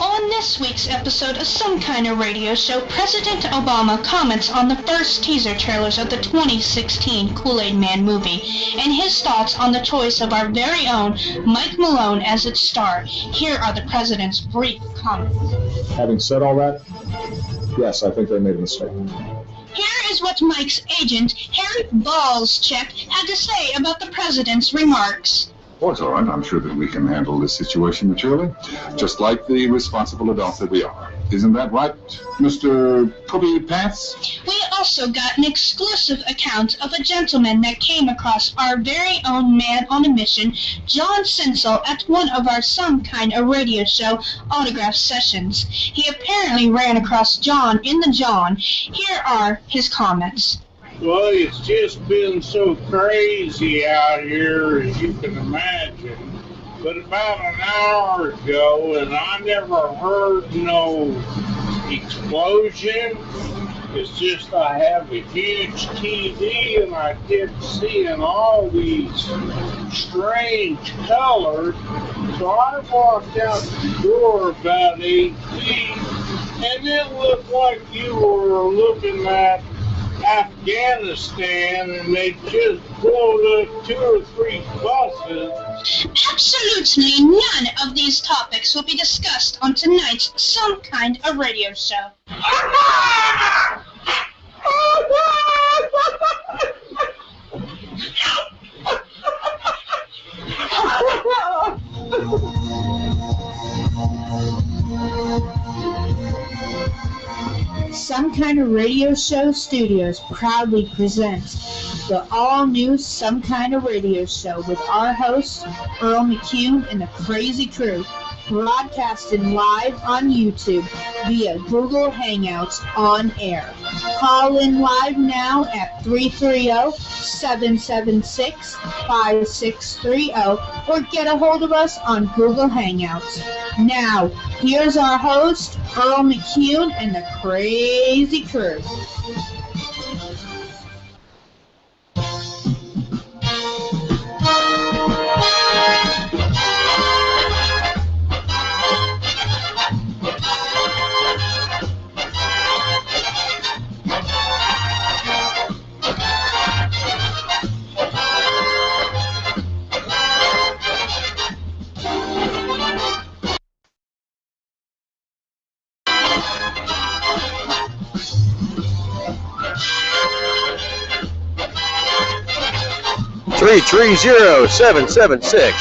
On this week's episode of Some Kind of Radio Show, President Obama comments on the first teaser trailers of the 2016 Kool-Aid Man movie and his thoughts on the choice of our very own Mike Malone as its star. Here are the president's brief comments. Having said all that, yes, I think they made a mistake. Here is what Mike's agent, Harry Ballscheck, had to say about the president's remarks. Oh, it's all right. I'm sure that we can handle this situation maturely, just like the responsible adults that we are. Isn't that right, Mr. Poopy Pants? We also got an exclusive account of a gentleman that came across our very own man on a mission, John Sinsel, at one of our Some Kind of Radio Show autograph sessions. He apparently ran across John in the John. Here are his comments. Well, it's just been so crazy out here, as you can imagine. But about an hour ago, and I never heard no explosion. It's just I have a huge TV, and I kept seeing all these strange colors. So I walked out the door about 8 feet, and it looked like you were looking at Afghanistan, and they just blown up 2 or 3 buses. Absolutely none of these topics will be discussed on tonight's Some Kind of Radio Show. Some Kind of Radio Show Studios proudly presents the all-new Some Kind of Radio Show with our hosts, Earl, McCune, and the Crazy Crew, broadcasting live on YouTube via Google Hangouts on air. Call in live now at 330-776-5630 or get a hold of us on Google Hangouts. Now, here's our host, Earl McCune, and the Crazy Crew. Three 5630.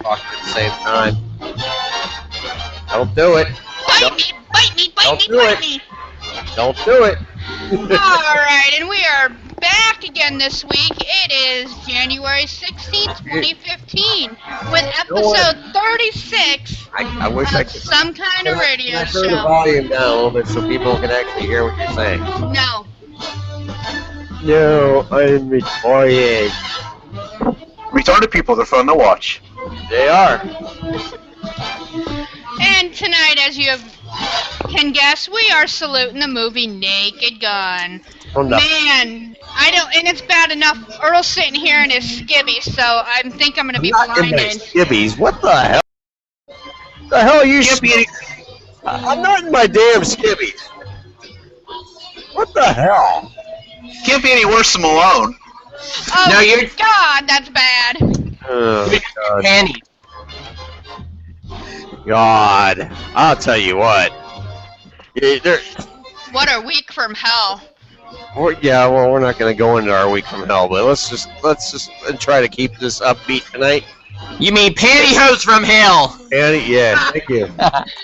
Talk at the same time. Don't do it. Bite me. Don't do it. Alright, and we are back again this week. It is January 16th, 2015, with episode 36 I wish I could. Some Kind of Radio Turn the Show. volume down a little bit so people can actually hear what you're saying. No. No, I'm retarded. Retarded people are fun to watch. They are. And tonight, as you can guess, we are saluting the movie Naked Gun. Oh, no. Man, I don't, and it's bad enough. Earl's sitting here in his skivvies, so I think I'm going to be Not in my blinded. skivvies. What the hell? The hell are you? I'm not in my damn skivvies. What the hell? Can't be any worse than Malone. Oh, No, you're- God, that's bad. Oh, God. Annie. God, I'll tell you what. What a week from hell. Well, we're not going to go into our week from hell, but let's just try to keep this upbeat tonight. You mean pantyhose from hell? Yeah, thank you.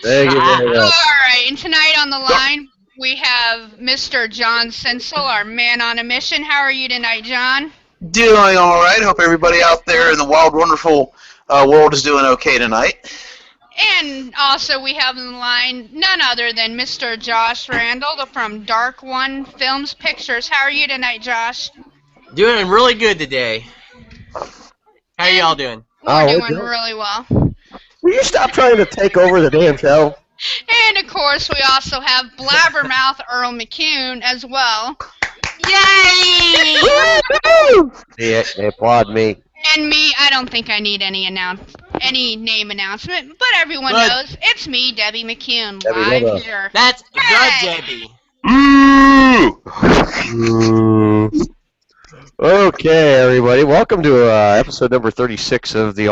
Thank you very much. Alright, and tonight on the line, we have Mr. John Sinsel, our man on a mission. How are you tonight, John? Doing all right. Hope everybody out there in the wild, wonderful world is doing okay tonight. And also we have on the line none other than Mr. Josh Randall from Dark One Films Pictures. How are you tonight, Josh? Doing really good today. How y'all doing? We're doing really well. Will you stop trying to take over the damn show? And of course we also have Blabbermouth Earl McCune as well. Yay! Yeah, they applaud me. And me, I don't think I need any name announcement, but everyone knows it's me, Debbie McCune, Debbie, live here. That's Hey! good, Debbie. Okay, everybody, welcome to episode number 36 of the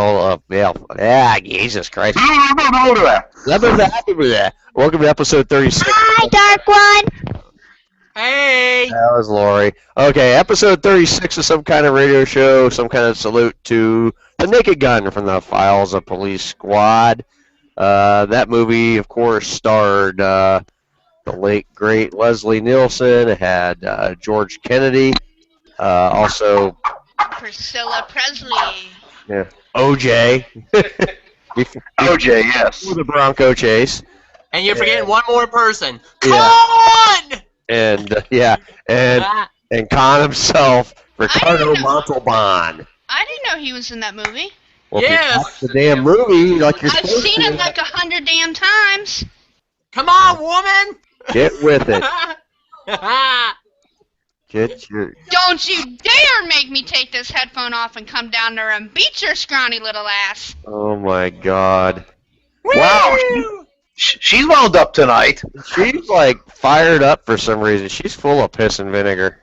Jesus Christ. Welcome to episode 36. Hi, Dark One. Hey. That was Lori. Okay, episode 36 of some kind of radio show, some kind of salute to The Naked Gun from the Files of Police Squad. That movie, of course, starred the late, great Leslie Nielsen. It had George Kennedy. Also, Priscilla Presley. yeah, OJ. OJ, yes. Before the Bronco chase. And you're forgetting one more person. Yeah. Con! And and Khan himself, Ricardo Montalban. I didn't know he was in that movie. Well, Yes. if you watch the damn movie like you're I've supposed seen to, him like 100 damn times. Come on, woman! get with it. Get your. Don't you dare make me take this headphone off and come down there and beat your scrawny little ass. Oh my God. Wow. She's wound up tonight. She's like fired up for some reason. She's full of piss and vinegar.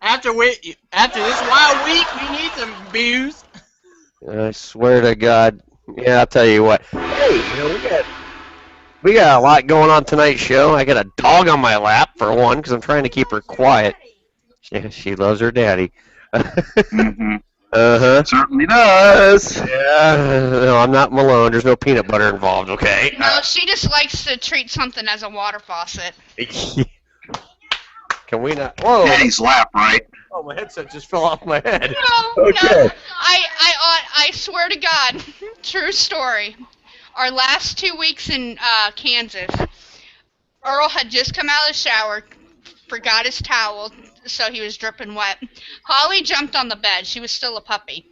After this wild week, we need some booze. I swear to God. Yeah, I'll tell you what. Hey, we got a lot going on tonight's show. I got a dog on my lap for one because I'm trying to keep her quiet. She loves her daddy. Mm-hmm. Uh-huh. Certainly does. Yeah. No, I'm not Malone. There's no peanut butter involved, okay? No, she just likes to treat something as a water faucet. Can we not? Whoa. Daddy's lap, right? Oh, my headset just fell off my head. No, Okay. no. I swear to God, true story. Our last 2 weeks in Kansas, Earl had just come out of the shower, forgot his towel, so he was dripping wet. Holly jumped on the bed. She was still a puppy.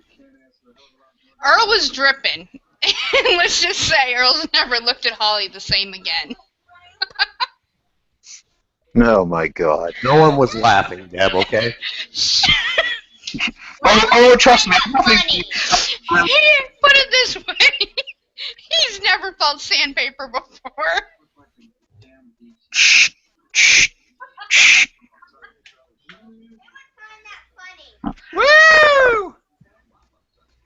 Earl was dripping. And let's just say Earl's never looked at Holly the same again. Oh, my God. No one was laughing, Deb, okay? Oh, trust me. Funny. Put it this way. He's never felt sandpaper before. Shh. Shh. Shh. Woo!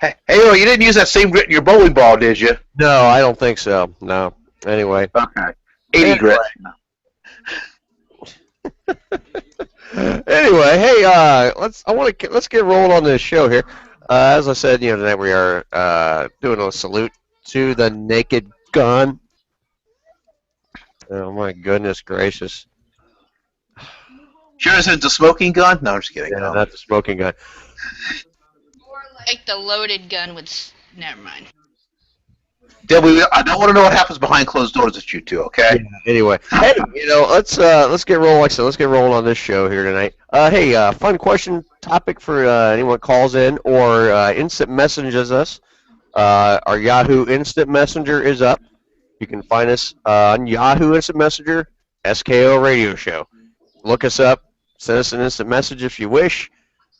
Hey, Earl, you didn't use that same grit in your bowling ball, did you? No, I don't think so. No. Anyway. Okay. 80 grit. Anyway, hey, let's get rolling on this show here. As I said, tonight we are doing a salute to the Naked Gun. Oh my goodness gracious! Sure isn't the smoking gun? No, I'm just kidding. Yeah, No. not the smoking gun. More like the loaded gun with... Never mind. Debbie, I don't want to know what happens behind closed doors with you two, okay? Yeah, anyway, hey, let's get rolling. Like I said, let's get rolling on this show here tonight. Hey, fun question topic for anyone calls in or instant messages us. Our Yahoo Instant Messenger is up. You can find us on Yahoo Instant Messenger, SKO Radio Show. Look us up. Send us an instant message if you wish.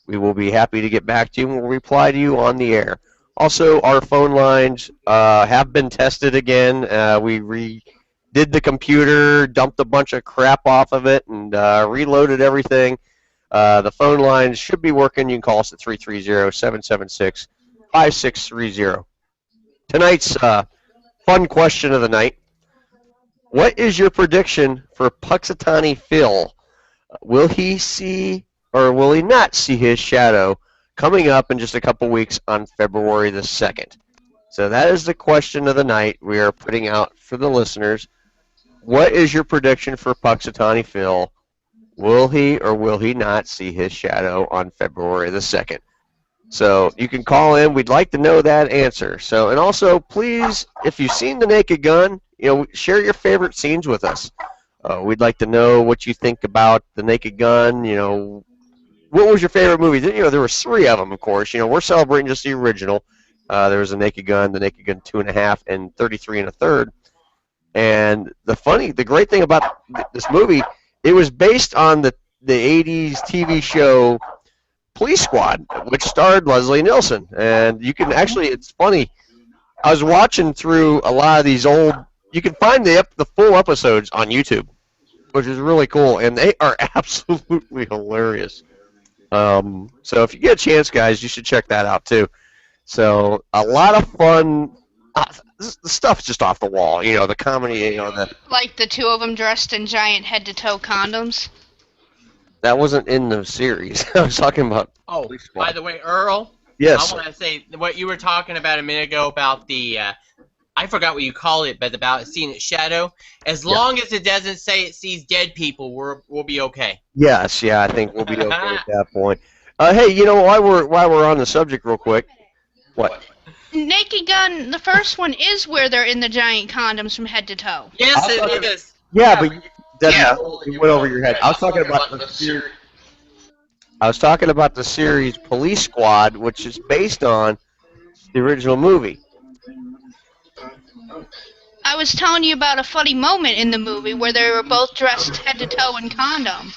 We will be happy to get back to you and we'll reply to you on the air. Also, our phone lines have been tested again. We redid the computer, dumped a bunch of crap off of it, and reloaded everything. The phone lines should be working. You can call us at 330-776-5630. Tonight's fun question of the night. What is your prediction for Puxatawny Phil? Will he see or will he not see his shadow coming up in just a couple weeks on February the 2nd? So that is the question of the night we are putting out for the listeners. What is your prediction for Puxatawny Phil? Will he or will he not see his shadow on February the 2nd? So you can call in. We'd like to know that answer. So, and also, please, if you've seen The Naked Gun, share your favorite scenes with us. We'd like to know what you think about The Naked Gun. What was your favorite movie? There were 3 of them, of course. We're celebrating just the original. There was The Naked Gun 2.5, and 33 1/3. And the great thing about this movie, it was based on the 80s TV show Police Squad, which starred Leslie Nielsen. And you can actually, it's funny, I was watching through a lot of these old, you can find the full episodes on YouTube, which is really cool, and they are absolutely hilarious. So if you get a chance, guys, you should check that out too. So a lot of fun. The stuff's just off the wall. You know, the comedy. You know, like the two of them dressed in giant head-to-toe condoms. That wasn't in the series. I was talking about. Oh, by the way, Earl. Yes. I want to say what you were talking about a minute ago about the. I forgot what you call it, but about seeing its shadow. As long as it doesn't say it sees dead people, we'll be okay. Yes, yeah, I think we'll be okay at that point. Hey, you know, while we're on the subject, real quick, what? Naked Gun, the first one is where they're in the giant condoms from head to toe. Yes, it is. Yeah, but it went over your head. I was talking about the series. I was talking about the series Police Squad, which is based on the original movie. I was telling you about a funny moment in the movie where they were both dressed head to toe in condoms.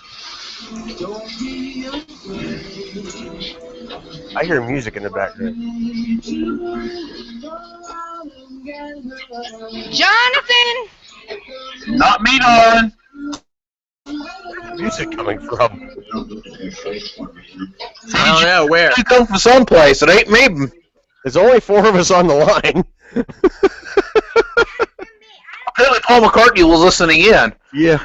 I hear music in the background. Jonathan! Not me, darling. Where's the music coming from? I don't know where. It comes from someplace. It ain't me. There's only 4 of us on the line. Apparently Paul McCartney was listening in. Yeah.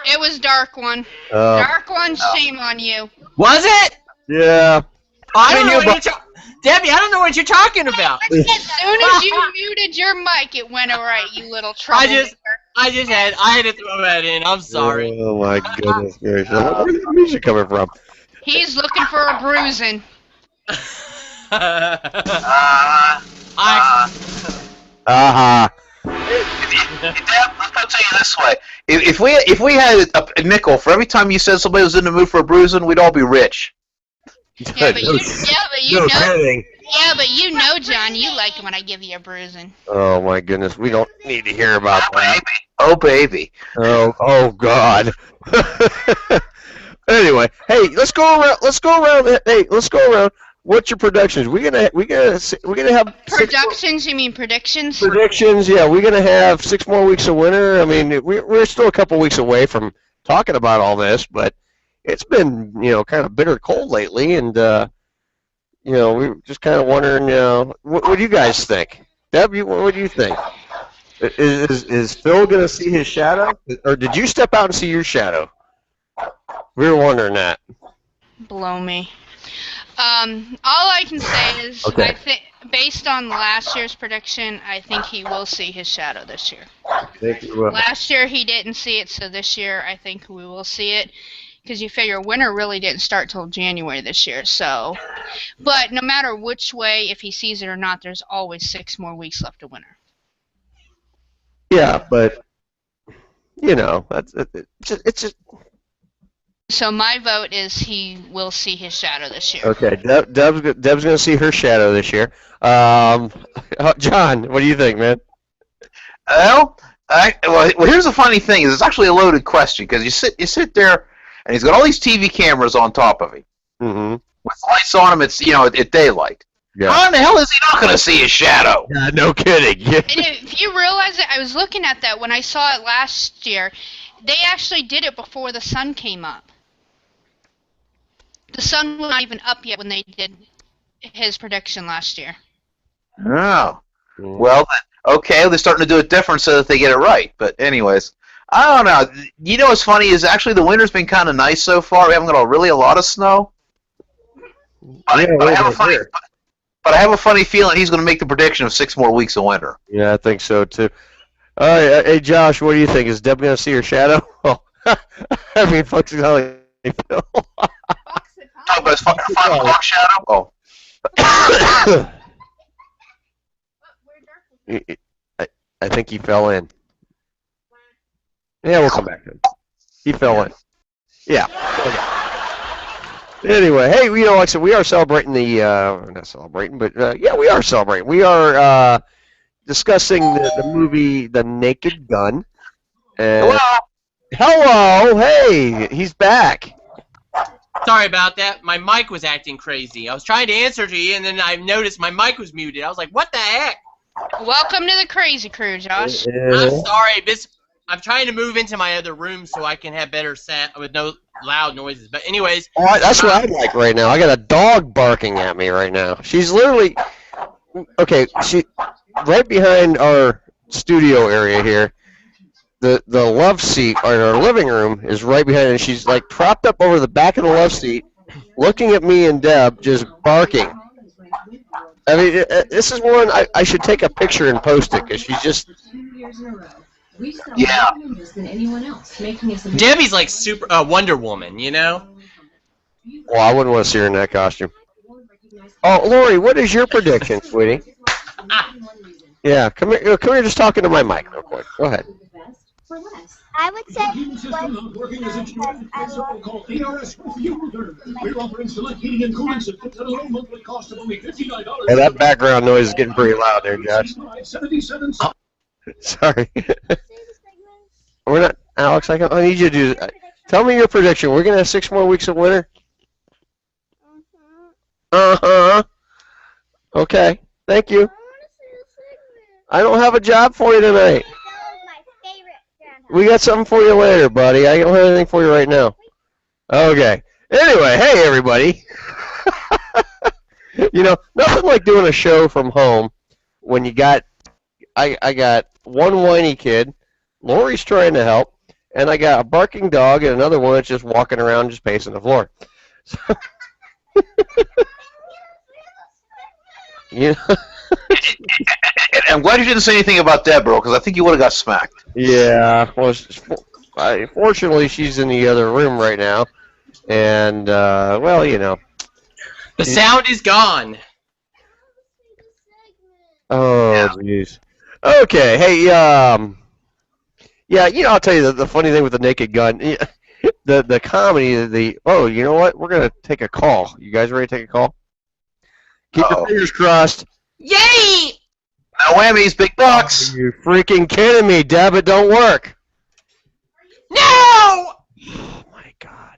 It was Dark One. Dark One, shame on you. Was it? Yeah. I don't know what you're Debbie, I don't know what you're talking about. As soon as you muted your mic, it went alright, you little troublemaker. I had to throw that in. I'm sorry. Oh my goodness gracious. Where's the music coming from? He's looking for a bruising. Uh-huh. Let's put it to you this way: if we had a nickel for every time you said somebody was in the mood for a bruising, we'd all be rich. Yeah, but you know, John, you like it when I give you a bruising. Oh my goodness, we don't need to hear about that. Oh baby. Oh God. Anyway, hey, let's go around. Hey, let's go around. What's your predictions? We're gonna have productions. You mean predictions? Predictions. Yeah, we're gonna have 6 more weeks of winter. I mean, we're still a couple weeks away from talking about all this, but it's been kind of bitter cold lately, and we're just kind of wondering, what do you guys think? Deb, what do you think? Is Phil gonna see his shadow, or did you step out and see your shadow? We were wondering that. Blow me. All I can say is, I think, based on last year's prediction, I think he will see his shadow this year. Last year he didn't see it, so this year I think we will see it. Because you figure winter really didn't start till January this year, so. But no matter which way, if he sees it or not, there's always 6 more weeks left of winter. Yeah, but it's just. So my vote is he will see his shadow this year. Okay, Deb's going to see her shadow this year. John, what do you think, man? Well, here's the funny thing: is it's actually a loaded question because you sit there, and he's got all these TV cameras on top of him, with lights on him. It's at daylight. Yeah. How in the hell is he not going to see his shadow? Yeah, no kidding. And if you realize it, I was looking at that when I saw it last year. They actually did it before the sun came up. The sun was not even up yet when they did his prediction last year. Oh. Well, okay, they're starting to do it different so that they get it right. But anyways, I don't know. You know what's funny is actually the winter's been kind of nice so far. We haven't got a lot of snow. But I have a funny feeling he's going to make the prediction of 6 more weeks of winter. Yeah, I think so too. All right, hey Josh, what do you think? Is Deb going to see her shadow? Oh, I mean, fuck's Phil. Talk about his fucking 5 o'clock shadow? Oh. I think he fell in. Yeah, we'll come back to him. He fell in. Yeah. Okay. Anyway, hey, like I said, we are celebrating not celebrating, but yeah, we are celebrating. We are discussing the movie The Naked Gun. Hello! Hey, he's back. Sorry about that. My mic was acting crazy. I was trying to answer to you, and then I noticed my mic was muted. I was like, what the heck? Welcome to the crazy crew, Josh. I'm sorry. I'm trying to move into my other room so I can have better sound with no loud noises. But anyways. That's what I'm like right now. I got a dog barking at me right now. She's literally... Okay, she right behind our studio area here. The love seat or our living room is right behind her, and she's like propped up over the back of the love seat, looking at me and Deb, just barking. I mean, this is one I should take a picture and post it because she's just. Yeah. Debbie's like super Wonder Woman, you know. Well, I wouldn't want to see her in that costume. Oh, Lori, what is your prediction, sweetie? Yeah, come here. Come here. Just talking to my mic real quick. Go ahead. I would say Hey, that background noise is getting pretty loud there, Josh. Oh, sorry. We're not, Alex. I need you to do. Tell me your prediction. We're gonna have 6 more weeks of winter. Okay. Thank you. I don't have a job for you tonight. We got something for you later, buddy. I don't have anything for you right now. Okay. Anyway, hey everybody. You know, nothing like doing a show from home when you got I got one whiny kid, Lori's trying to help, and I got a barking dog and another one that's just walking around just pacing the floor. So, you know. I'm glad you didn't say anything about Deborah, because I think you would have got smacked. Yeah, well, fortunately, she's in the other room right now, and, well, you know. The sound is gone. Oh, jeez. Okay, hey, yeah, you know, I'll tell you the funny thing with the Naked Gun, the comedy, oh, you know what? We're going to take a call. You guys ready to take a call? Keep your fingers crossed. Yay! No whammies, big bucks. Are you freaking kidding me, Deb? It don't work. No! Oh my God.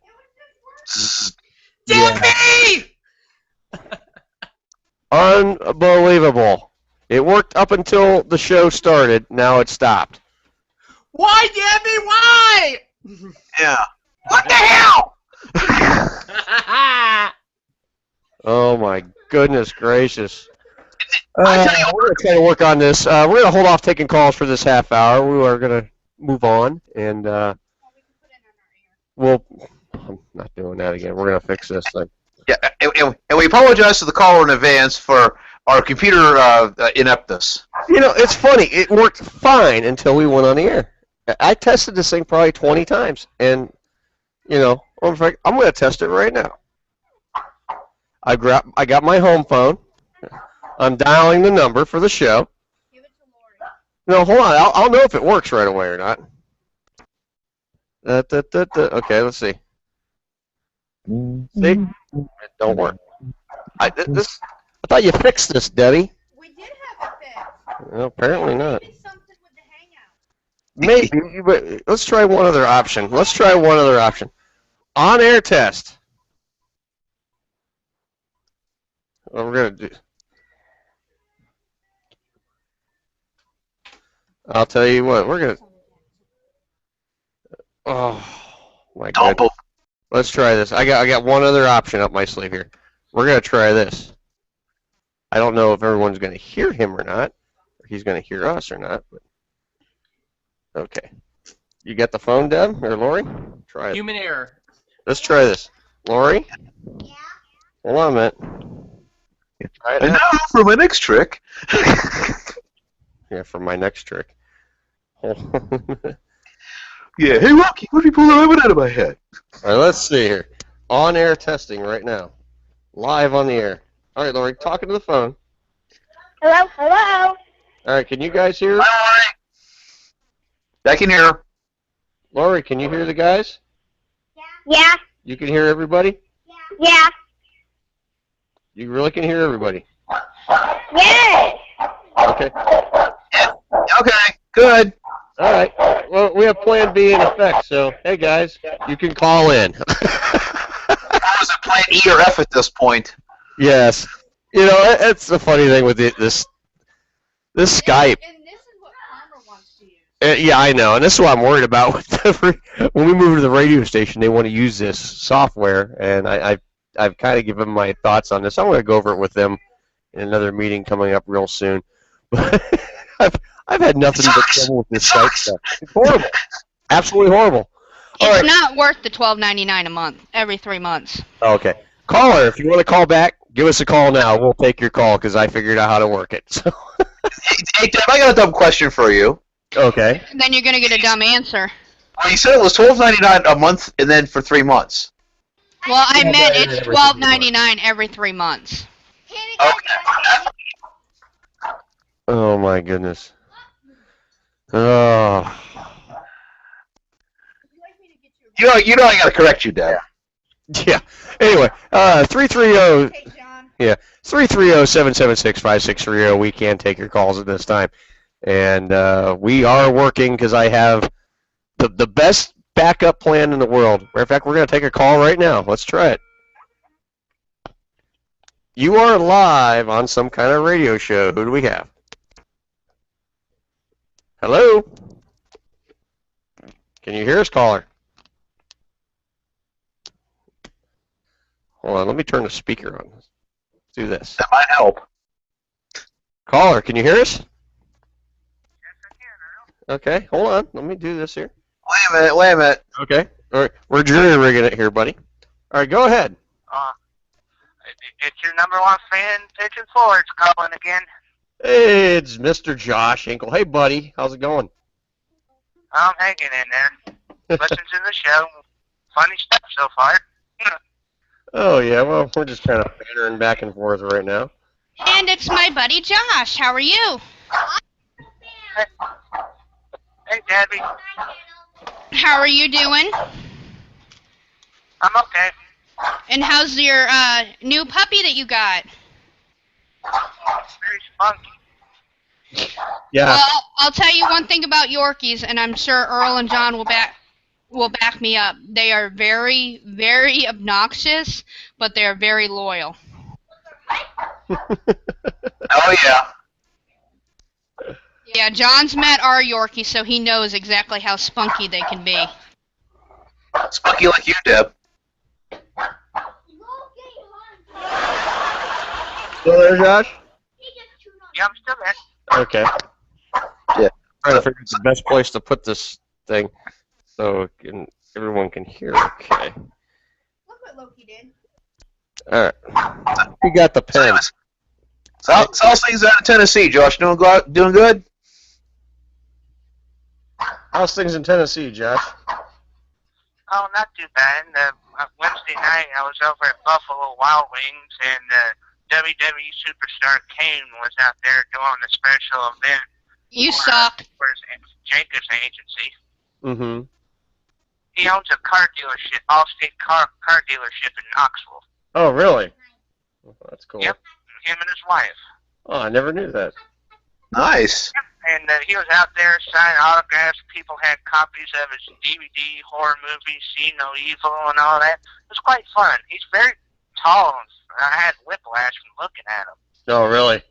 Debbie! Unbelievable. It worked up until the show started. Now it stopped. Why, Debbie? Why? Yeah. What the hell? Oh my goodness gracious. We're going to try to work on this. We're going to hold off taking calls for this half hour. We are going to move on, and I'm not doing that again. We're going to fix this thing. Yeah, and we apologize to the caller in advance for our computer ineptness. You know, it's funny. It worked fine until we went on the air. I tested this thing probably 20 times, and, you know, I'm going to test it right now. I got my home phone. I'm dialing the number for the show. Give it to No, Lori. hold on. I'll know if it works right away or not. Okay, let's see. See? It don't work. I thought you fixed this, Debbie. We did have it fixed. Well, apparently not. Maybe something with the Hangout. Maybe, but let's try one other option. On-air test. What we're going to do. I'll tell you what, we're going to... Oh, my God. Let's try this. I got one other option up my sleeve here. We're going to try this. I don't know if everyone's going to hear him or not, or he's going to hear us or not. But okay. You got the phone, Deb, or Lori? Try it. Human error. Let's try this. Lori? Yeah. Hold on a minute. Try it And now. now for my next trick. Yeah, for my next trick. Yeah, hey Rocky, let me pull the rabbit out of my head. All right, let's see here. On-air testing right now. Live on the air. All right, Lori, talking to the phone. Hello, hello. All right, can you guys hear? Hi, Lori. I can hear her. Lori, can you hear the guys? Yeah, You can hear everybody? yeah, You really can hear everybody? yes. Okay. Okay, good. All right. Well, we have Plan B in effect, so, hey, guys, you can call in. is it plan E or F at this point? Yes. You know, it's the funny thing with this Skype. And this is what Palmer wants to use. Yeah, I know, and this is what I'm worried about. When we move to the radio station, they want to use this software, and I've kind of given my thoughts on this. I'm going to go over it with them in another meeting coming up real soon. But I've had nothing but trouble with this Skype stuff. It's horrible, absolutely horrible. It's not worth the $12.99 a month, every 3 months. Okay, caller, if you want to call back, give us a call now. We'll take your call because I figured out how to work it. So. Hey, Deb, I got a dumb question for you. Okay. Then you're going to get a dumb answer. Well, you said it was $12.99 a month and then for 3 months. Well, I meant it's $12.99 every 3 months. Okay. Oh my goodness. Oh. You know I gotta correct you, Deb. Yeah. Anyway, 330. Yeah, 330-776-5630. We can take your calls at this time, and we are working because I have the best backup plan in the world. Matter of fact, we're gonna take a call right now. Let's try it. You are live on some kind of radio show. Who do we have? Hello? Can you hear us, caller? Hold on, let me turn the speaker on. Let's do this. That might help. Caller, can you hear us? Yes, I can, Earl. Okay, hold on. Let me do this here. Wait a minute. Okay. All right, we're jury rigging it here, buddy. All right, go ahead. It's your number one fan, Pigeon Forward's calling again. Hey, it's Mr. Josh Hinkle. Hey, buddy. How's it going? I'm hanging in there. Listen to the show. Funny stuff so far. Oh, yeah, well, we're just kind of bantering back and forth right now. And it's my buddy Josh. How are you? Hey, Debbie. How are you doing? I'm okay. And how's your new puppy that you got? Very spunky. Yeah. Well, I'll tell you one thing about Yorkies, and I'm sure Earl and John will back me up. They are very, very obnoxious, but they are very loyal. Oh, yeah. Yeah, John's met our Yorkie, so he knows exactly how spunky they can be. Spunky like you, Deb. Still there, Josh? Yeah, I'm still there. Okay. Yeah. Trying to figure out the best place to put this thing so everyone can hear. Okay. Look what Loki did. All right. We got the pen. So how's things out in Tennessee, Josh? Doing good? How's things in Tennessee, Josh? Oh, not too bad. Wednesday night, I was over at Buffalo Wild Wings, and WWE Superstar Kane was out there doing a special event. You suck. For Jacobs Agency. Mm-hmm. He owns a car dealership, Allstate car dealership in Knoxville. Oh, really? Oh, that's cool. Yep, him and his wife. Oh, I never knew that. Nice. And he was out there signing autographs. People had copies of his DVD, horror movies, See No Evil, and all that. It was quite fun. He's very tall, and I had whiplash from looking at him. Oh, really?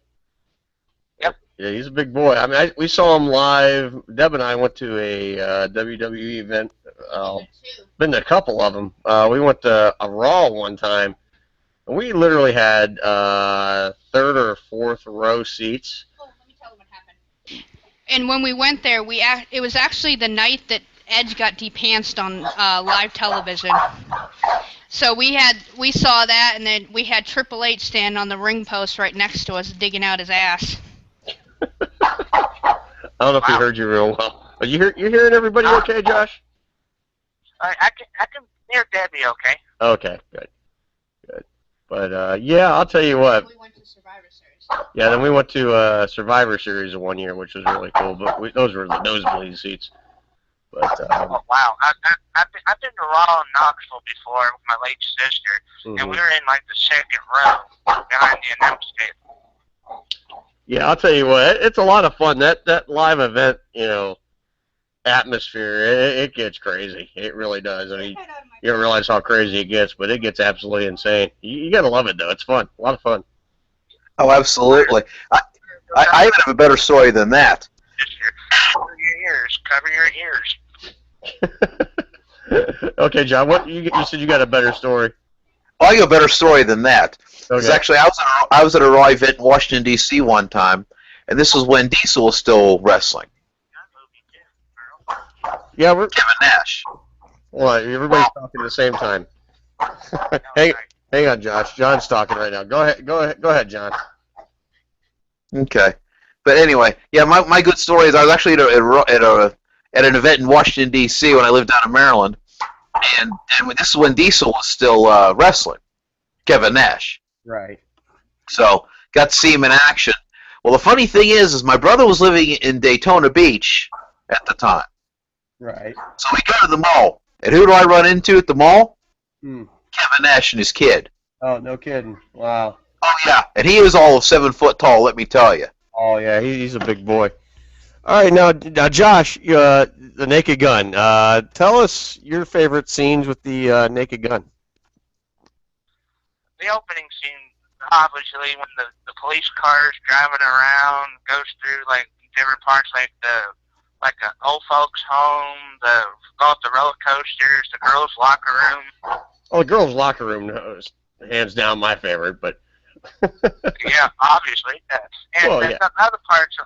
Yep. Yeah, he's a big boy. I mean, we saw him live. Deb and I went to a WWE event. Been to a couple of them. We went to a Raw one time. And we literally had third or fourth row seats. And when we went there, it was actually the night that Edge got depantsed on live television. So we saw that, and then we had Triple H stand on the ring post right next to us, digging out his ass. I don't know if he heard you real well. Are you hearing everybody okay, Josh? I can hear Debbie okay. Okay, good. But yeah, I'll tell you what. We went to Survivor Series. Yeah, then we went to Survivor Series one year, which was really cool. But those were the nosebleed seats. But oh, wow, I've been to Raw in Knoxville before with my late sister, and we were in like the second row behind the announce table. Yeah, I'll tell you what, it's a lot of fun. That live event, atmosphere, it gets crazy. It really does. I mean, You don't realize how crazy it gets, but it gets absolutely insane. You gotta love it though. It's fun. A lot of fun. Oh, absolutely. I even have a better story than that. Just cover your ears. Okay, John. What you said? You got a better story. Well, I got a better story than that. Okay. It's actually I was at a raw event in Washington D.C. one time, and this was when Diesel was still wrestling. Yeah, we're Kevin Nash. well. Everybody's talking at the same time. Hang on, Josh. John's talking right now. Go ahead, John. Okay, but anyway, yeah, my good story is I was actually at an event in Washington D.C. when I lived down in Maryland, and this is when Diesel was still wrestling, Kevin Nash. Right. So got to see him in action. Well, the funny thing is my brother was living in Daytona Beach at the time. Right. So we go to the mall, and who do I run into at the mall? Hmm. Kevin Nash and his kid. Oh, no kidding. Wow. Oh yeah, and he is all of 7 foot tall. Let me tell you. Oh yeah, he's a big boy. All right, now Josh, the Naked Gun. Tell us your favorite scenes with the Naked Gun. The opening scene, obviously, when the police car's driving around, goes through like different parts, like the old folks' home, go up the roller coasters, the girls' locker room. Oh, the girls' locker room is hands down my favorite, but. Yeah, obviously. And Well, then yeah. the other parts,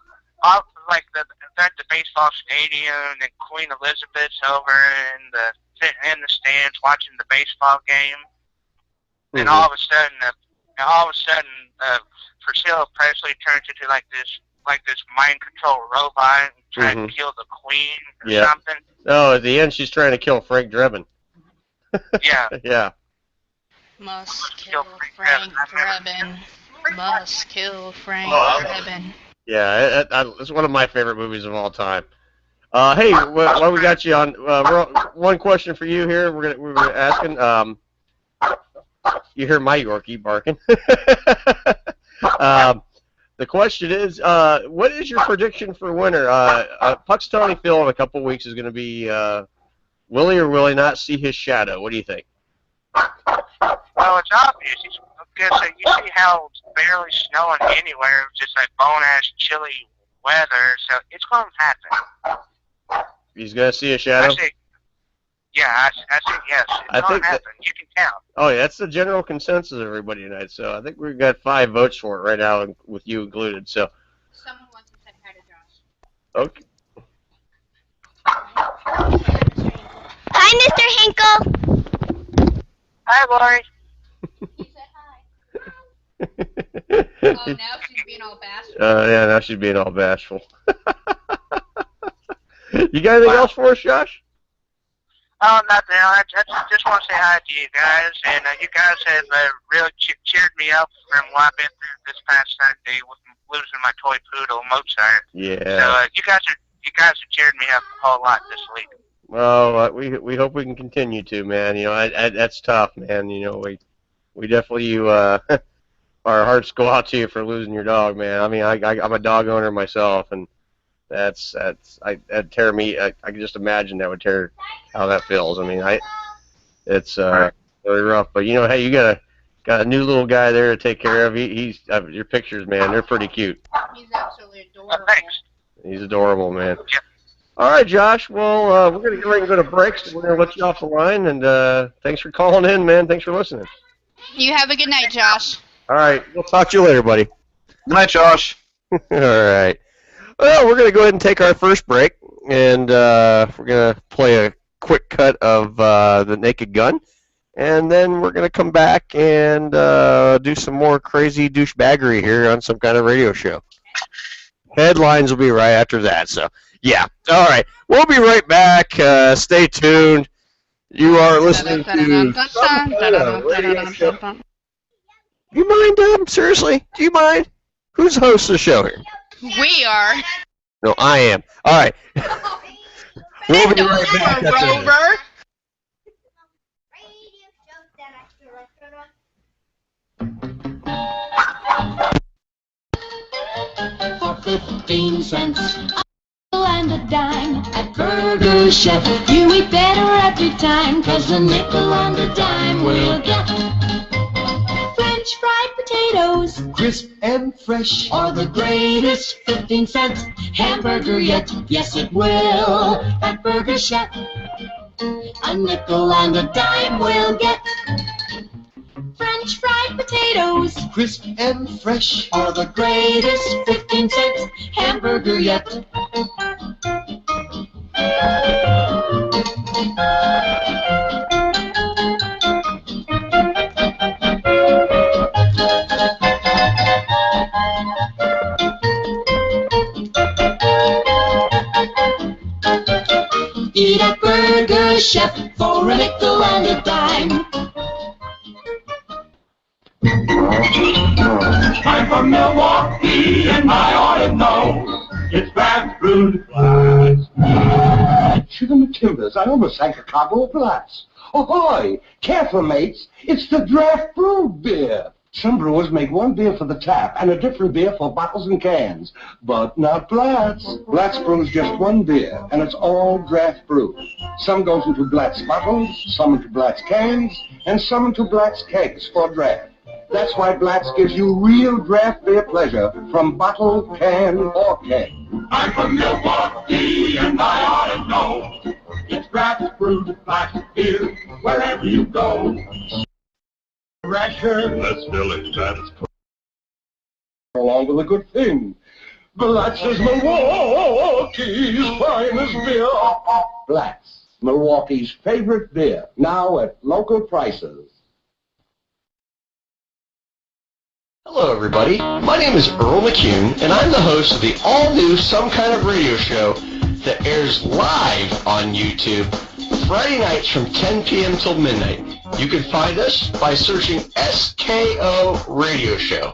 like the baseball stadium, and Queen Elizabeth's over sitting in the stands watching the baseball game, and all of a sudden, Priscilla Presley turns into like this mind control robot and trying to kill the Queen or something. Oh, at the end, she's trying to kill Frank Drebin. Yeah. Yeah. Must kill Frank Drebin. Must kill Frank Drebin. Yeah, it's one of my favorite movies of all time. Hey, while we got you on, one question for you here. We were asking. You hear my Yorkie barking. The question is, what is your prediction for winter? Puxatawny Phil in a couple weeks is going to be. Will he or will he not see his shadow? What do you think? Well, it's obvious. Because you see how it's barely snowing anywhere. It's just like bone-ass, chilly weather. So it's going to happen. He's going to see a shadow? I say yes. It's going to happen. You can tell. Oh, yeah, that's the general consensus of everybody tonight. So I think we've got 5 votes for it right now, with you included. So. Someone wants to say hi to Josh. Okay. Hi, Mr. Hinkle. Hi, Lori. He said hi. Oh, now she's being all bashful. Yeah, now she's being all bashful. You got anything else for us, Josh? Oh, nothing. I just want to say hi to you guys, and you guys have really cheered me up from what I've been through this past Sunday with losing my toy poodle Mozart. Yeah. So you guys have cheered me up a whole lot this week. Well, we hope we can continue to, man. You know, that's tough, man. You know, we definitely our hearts go out to you for losing your dog, man. I mean, I'm a dog owner myself, and that'd tear me. I can just imagine that would tear how that feels. I mean, it's really rough. But you know, hey, you got a new little guy there to take care of. He's your pictures, man. They're pretty cute. He's absolutely adorable. Thanks. He's adorable, man. Yeah. All right, Josh. Well, we're going to get ready to go to break, so we're going to let you off the line. And thanks for calling in, man. Thanks for listening. You have a good night, Josh. All right. We'll talk to you later, buddy. Good night, Josh. All right. Well, we're going to go ahead and take our first break, and we're going to play a quick cut of The Naked Gun. And then we're going to come back and do some more crazy douchebaggery here on some kind of radio show. Headlines will be right after that, so yeah. All right. We'll be right back. Stay tuned. You are listening to Radio Show. You mind, seriously? Do you mind? Who's the host of the show here? We are. No, I am. All right. We'll be right back. Rover. For 15 cents, and and a dime at Burger Chef. You eat better every time, 'cause a nickel and a dime will get French fried potatoes, crisp and fresh, or the greatest 15-cent hamburger yet. Yes, it will at Burger Chef. A nickel and a dime will get French fried potatoes, crisp and fresh, or the greatest 15-cent hamburger yet. Eat at Burger Chef for a nickel and a dime. I'm from Milwaukee and I ought to know. It's fast food. Sugar Matildas, I almost sank a cargo of Blatz. Ahoy! Careful, mates. It's the draft brewed beer. Some brewers make one beer for the tap and a different beer for bottles and cans. But not Blatz. Blatz brews just one beer, and it's all draft brewed. Some goes into Blatz bottles, some into Blatz cans, and some into Blatz kegs for draft. That's why Blatz gives you real draft beer pleasure from bottle, can, or keg. I'm from Milwaukee and I ought to know. It's draft brewed Blatz beer wherever you go. Rasher, that's village, that's along with a good thing. Blatz is Milwaukee's finest beer. Blatz, Milwaukee's favorite beer, now at local prices. Hello, everybody. My name is Earl McCune, and I'm the host of the all-new Some Kind of Radio show that airs live on YouTube Friday nights from 10 p.m. till midnight. You can find us by searching SKO Radio Show.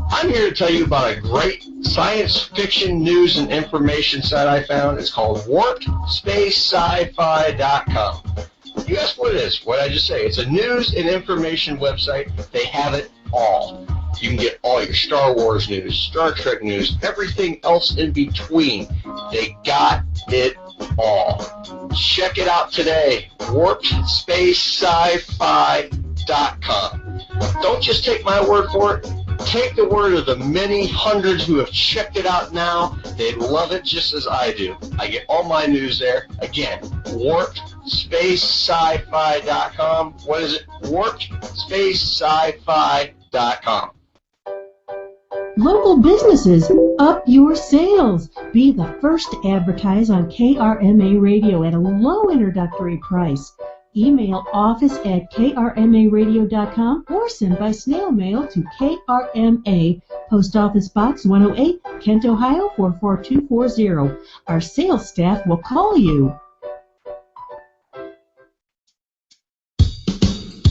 I'm here to tell you about a great science fiction news and information site I found. It's called warpedspacesci-fi.com. You ask what it is. What did I just say? It's a news and information website. They have it all. You can get all your Star Wars news, Star Trek news, everything else in between. They got it all. Check it out today. warpedspacesci-fi.com. Don't just take my word for it. Take the word of the many hundreds who have checked it out now. They love it just as I do. I get all my news there. Again, warpedspacesci-fi.com. What is it? warpedspacesci-fi.com. Local businesses, up your sales. Be the first to advertise on KRMA Radio at a low introductory price. Email office@krmaradio.com or send by snail mail to KRMA, Post Office Box 108, Kent, Ohio 44240. Our sales staff will call you.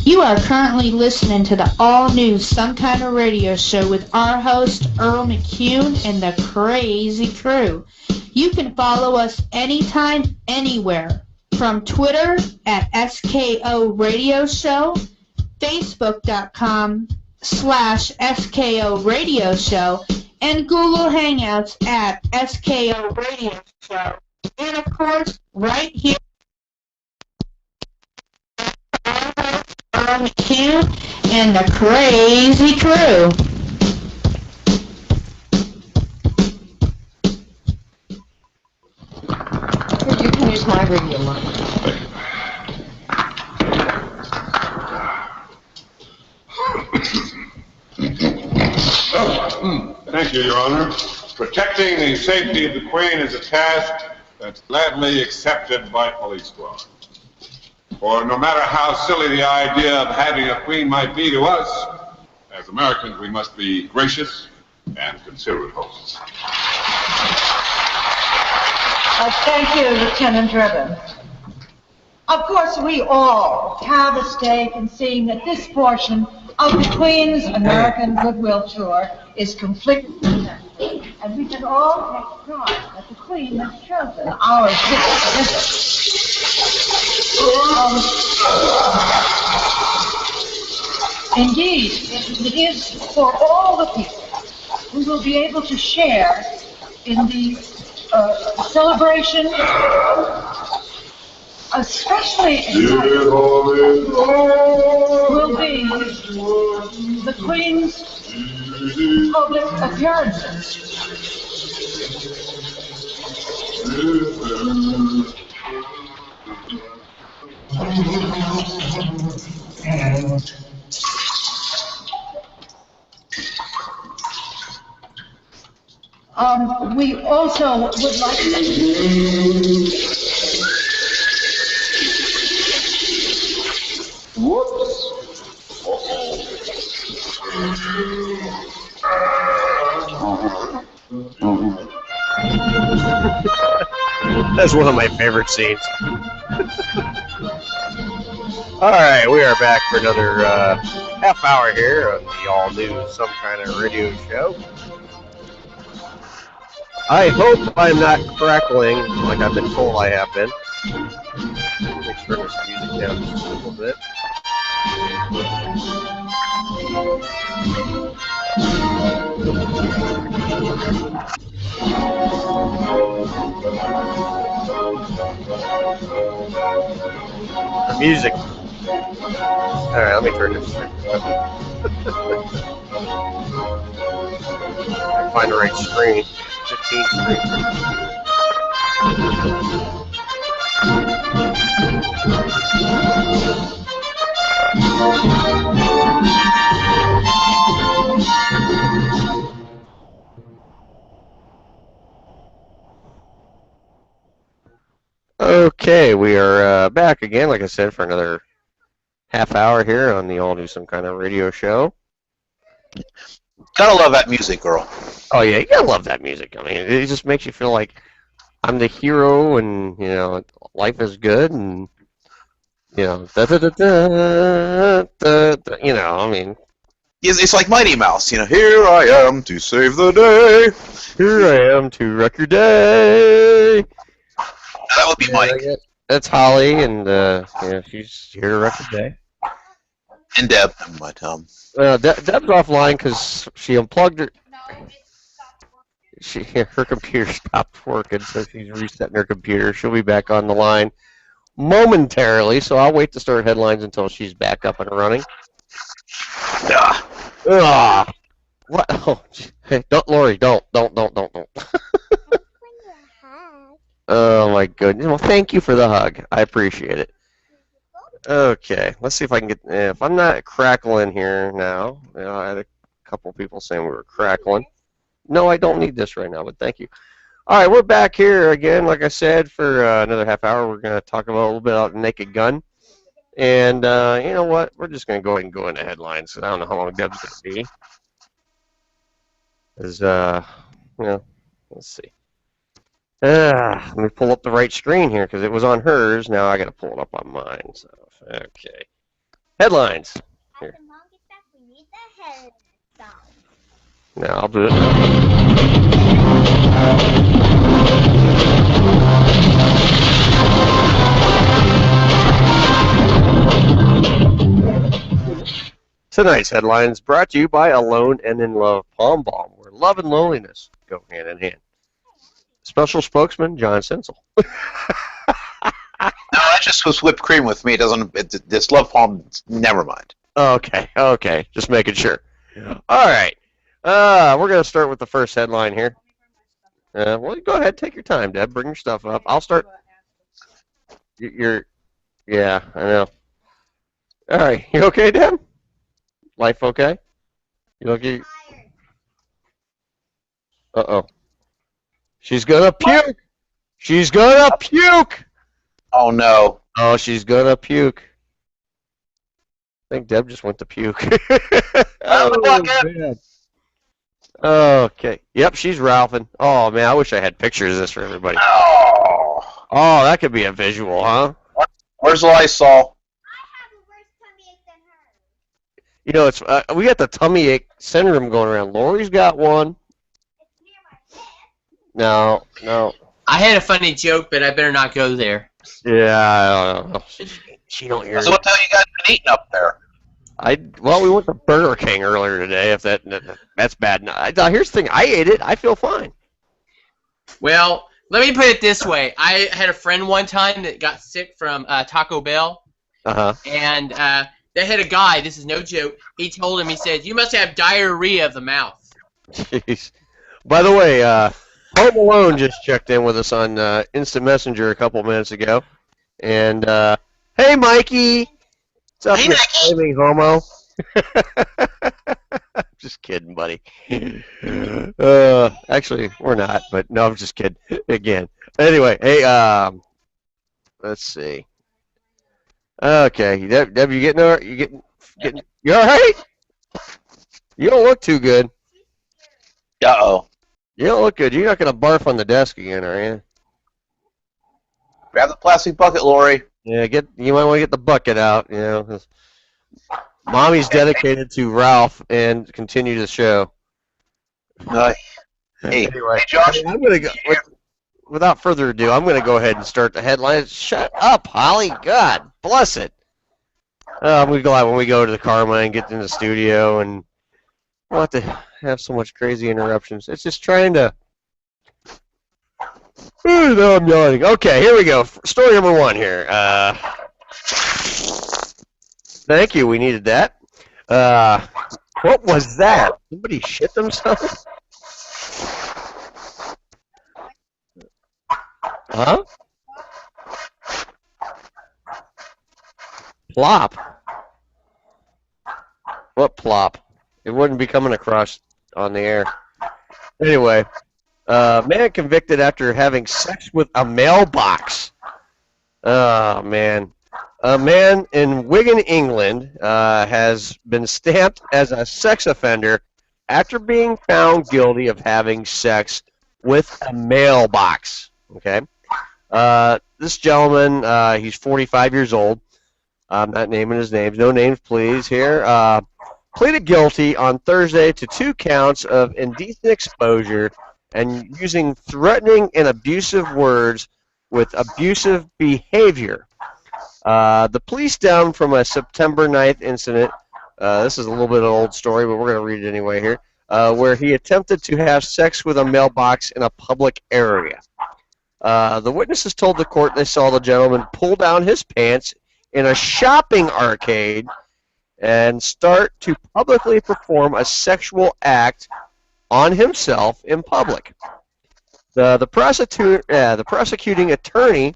You are currently listening to the all-new Some Kind of Radio show with our host, Earl McCune, and the crazy crew. You can follow us anytime, anywhere, from Twitter at SKO Radio Show, Facebook.com/SKO Radio Show, and Google Hangouts at SKO Radio Show. And, of course, right here, Earl McCune and the crazy crew. You can use my radio line. Thank you, Your Honor. Protecting the safety of the Queen is a task that's gladly accepted by police squads. For no matter how silly the idea of having a queen might be to us, as Americans we must be gracious and considerate hosts. Thank you, Lieutenant Drebin. Of course, we all have a stake in seeing that this portion of the Queen's American Goodwill Tour is completely successful, and we can all take pride that the Queen has chosen our visit. Indeed, it is for all the people who will be able to share in the celebration, especially in Texas, will be the Queen's public appearances. We also would like That's one of my favorite scenes. Alright, we are back for another half hour here on the all-new Some Kind of Radio Show. I hope I'm not crackling like I've been told I have been. Make sure this music down just a little bit. The music. Alright, let me turn this. Find the right screen. 15 screen. Okay, we are back again, like I said, for another half hour here on the all-new Some Kind of Radio Show. Gotta love that music, Earl. Oh yeah, you gotta love that music. I mean, it just makes you feel like I'm the hero, and you know, life is good, and you know, da da da da da. You know, I mean, it's like Mighty Mouse. You know, here I am to save the day. Here I am to wreck your day. That would be Mike. That's Holly, and yeah, she's here to wreck the day. And Deb, my Tom. Deb's offline because she unplugged her. Her computer stopped working, so she's resetting her computer. She'll be back on the line momentarily, so I'll wait to start headlines until she's back up and running. What? Oh, hey, don't, Lori, don't. Oh my goodness. Well, thank you for the hug. I appreciate it. Okay, let's see if I can get. If I'm not crackling here now, you know, I had a couple people saying we were crackling. No, I don't need this right now, but thank you. All right, we're back here again. Like I said, for another half hour, we're going to talk about a little bit about Naked Gun. And you know what? We're just going to go ahead and go into headlines. I don't know how long Deb's going to be. Because, you know, let's see. Let me pull up the right screen here because it was on hers. Now I got to pull it up on mine. So, okay. Headlines. Here. Now I'll do it. Tonight's headlines brought to you by Alone and in Love Palm Balm, where love and loneliness go hand in hand. Special spokesman John Sinsel. No, that just was whipped cream with me. It doesn't. This Love Palm. Never mind. Okay. Just making sure. Yeah. All right. We're gonna start with the first headline here. Well, go ahead, take your time, Deb. Bring your stuff up. I'll start. Yeah, I know. All right, you okay, Deb? Life okay? You okay? Uh-oh. She's gonna puke! She's gonna puke! Oh, no. Oh, she's gonna puke. I think Deb just went to puke. Oh, man. Okay. Yep, she's ralphing. Oh, man, I wish I had pictures of this for everybody. Oh, that could be a visual, huh? Where's Lysol? You know, it's we got the tummy ache syndrome going around. Lori's got one. No. I had a funny joke, but I better not go there. Yeah, I don't know. She don't hear. So what the hell you guys been eating up there? Well, we went to Burger King earlier today. If that's bad. Now, here's the thing. I ate it. I feel fine. Well, Let me put it this way. I had a friend one time that got sick from Taco Bell. Uh-huh. And they had a guy, this is no joke, he told him, he said, you must have diarrhea of the mouth. Jeez. By the way, Home Alone just checked in with us on Instant Messenger a couple minutes ago. And, hey, Mikey! What's up, you flaming homo? Just kidding, buddy. Actually, we're not, but no, I'm just kidding. Again. Anyway, hey, let's see. Okay, Deb, you getting, you all right? You don't look too good. Uh-oh. You don't look good. You're not going to barf on the desk again, are you? Grab the plastic bucket, Lori. Yeah, you might want to get the bucket out, you know. 'Cause Mommy's dedicated to Ralph and continue the show. Hey, Anyway, hey, Josh. I'm going to go. Without further ado, I'm going to go ahead and start the headlines. Shut up, Holly. God bless it. We glad when we go to the Karma and get in the studio and not to have so much crazy interruptions. It's just trying to. Oh, no, I'm yawning. Okay, here we go. Story number one here. Thank you. We needed that. What was that? Somebody shit themselves? Huh? Plop. What plop? It wouldn't be coming across on the air. Anyway, man convicted after having sex with a mailbox. Oh, man. A man in Wigan, England, has been stamped as a sex offender after being found guilty of having sex with a mailbox. Okay? This gentleman, he's 45 years old. I'm not naming his names. No names, please, here. Pleaded guilty on Thursday to 2 counts of indecent exposure and using threatening and abusive words with abusive behavior. The police down from a September 9th incident, this is a little bit of an old story, but we're going to read it anyway here, where he attempted to have sex with a mailbox in a public area. The witnesses told the court they saw the gentleman pull down his pants in a shopping arcade and start to publicly perform a sexual act on himself in public. The prosecuting attorney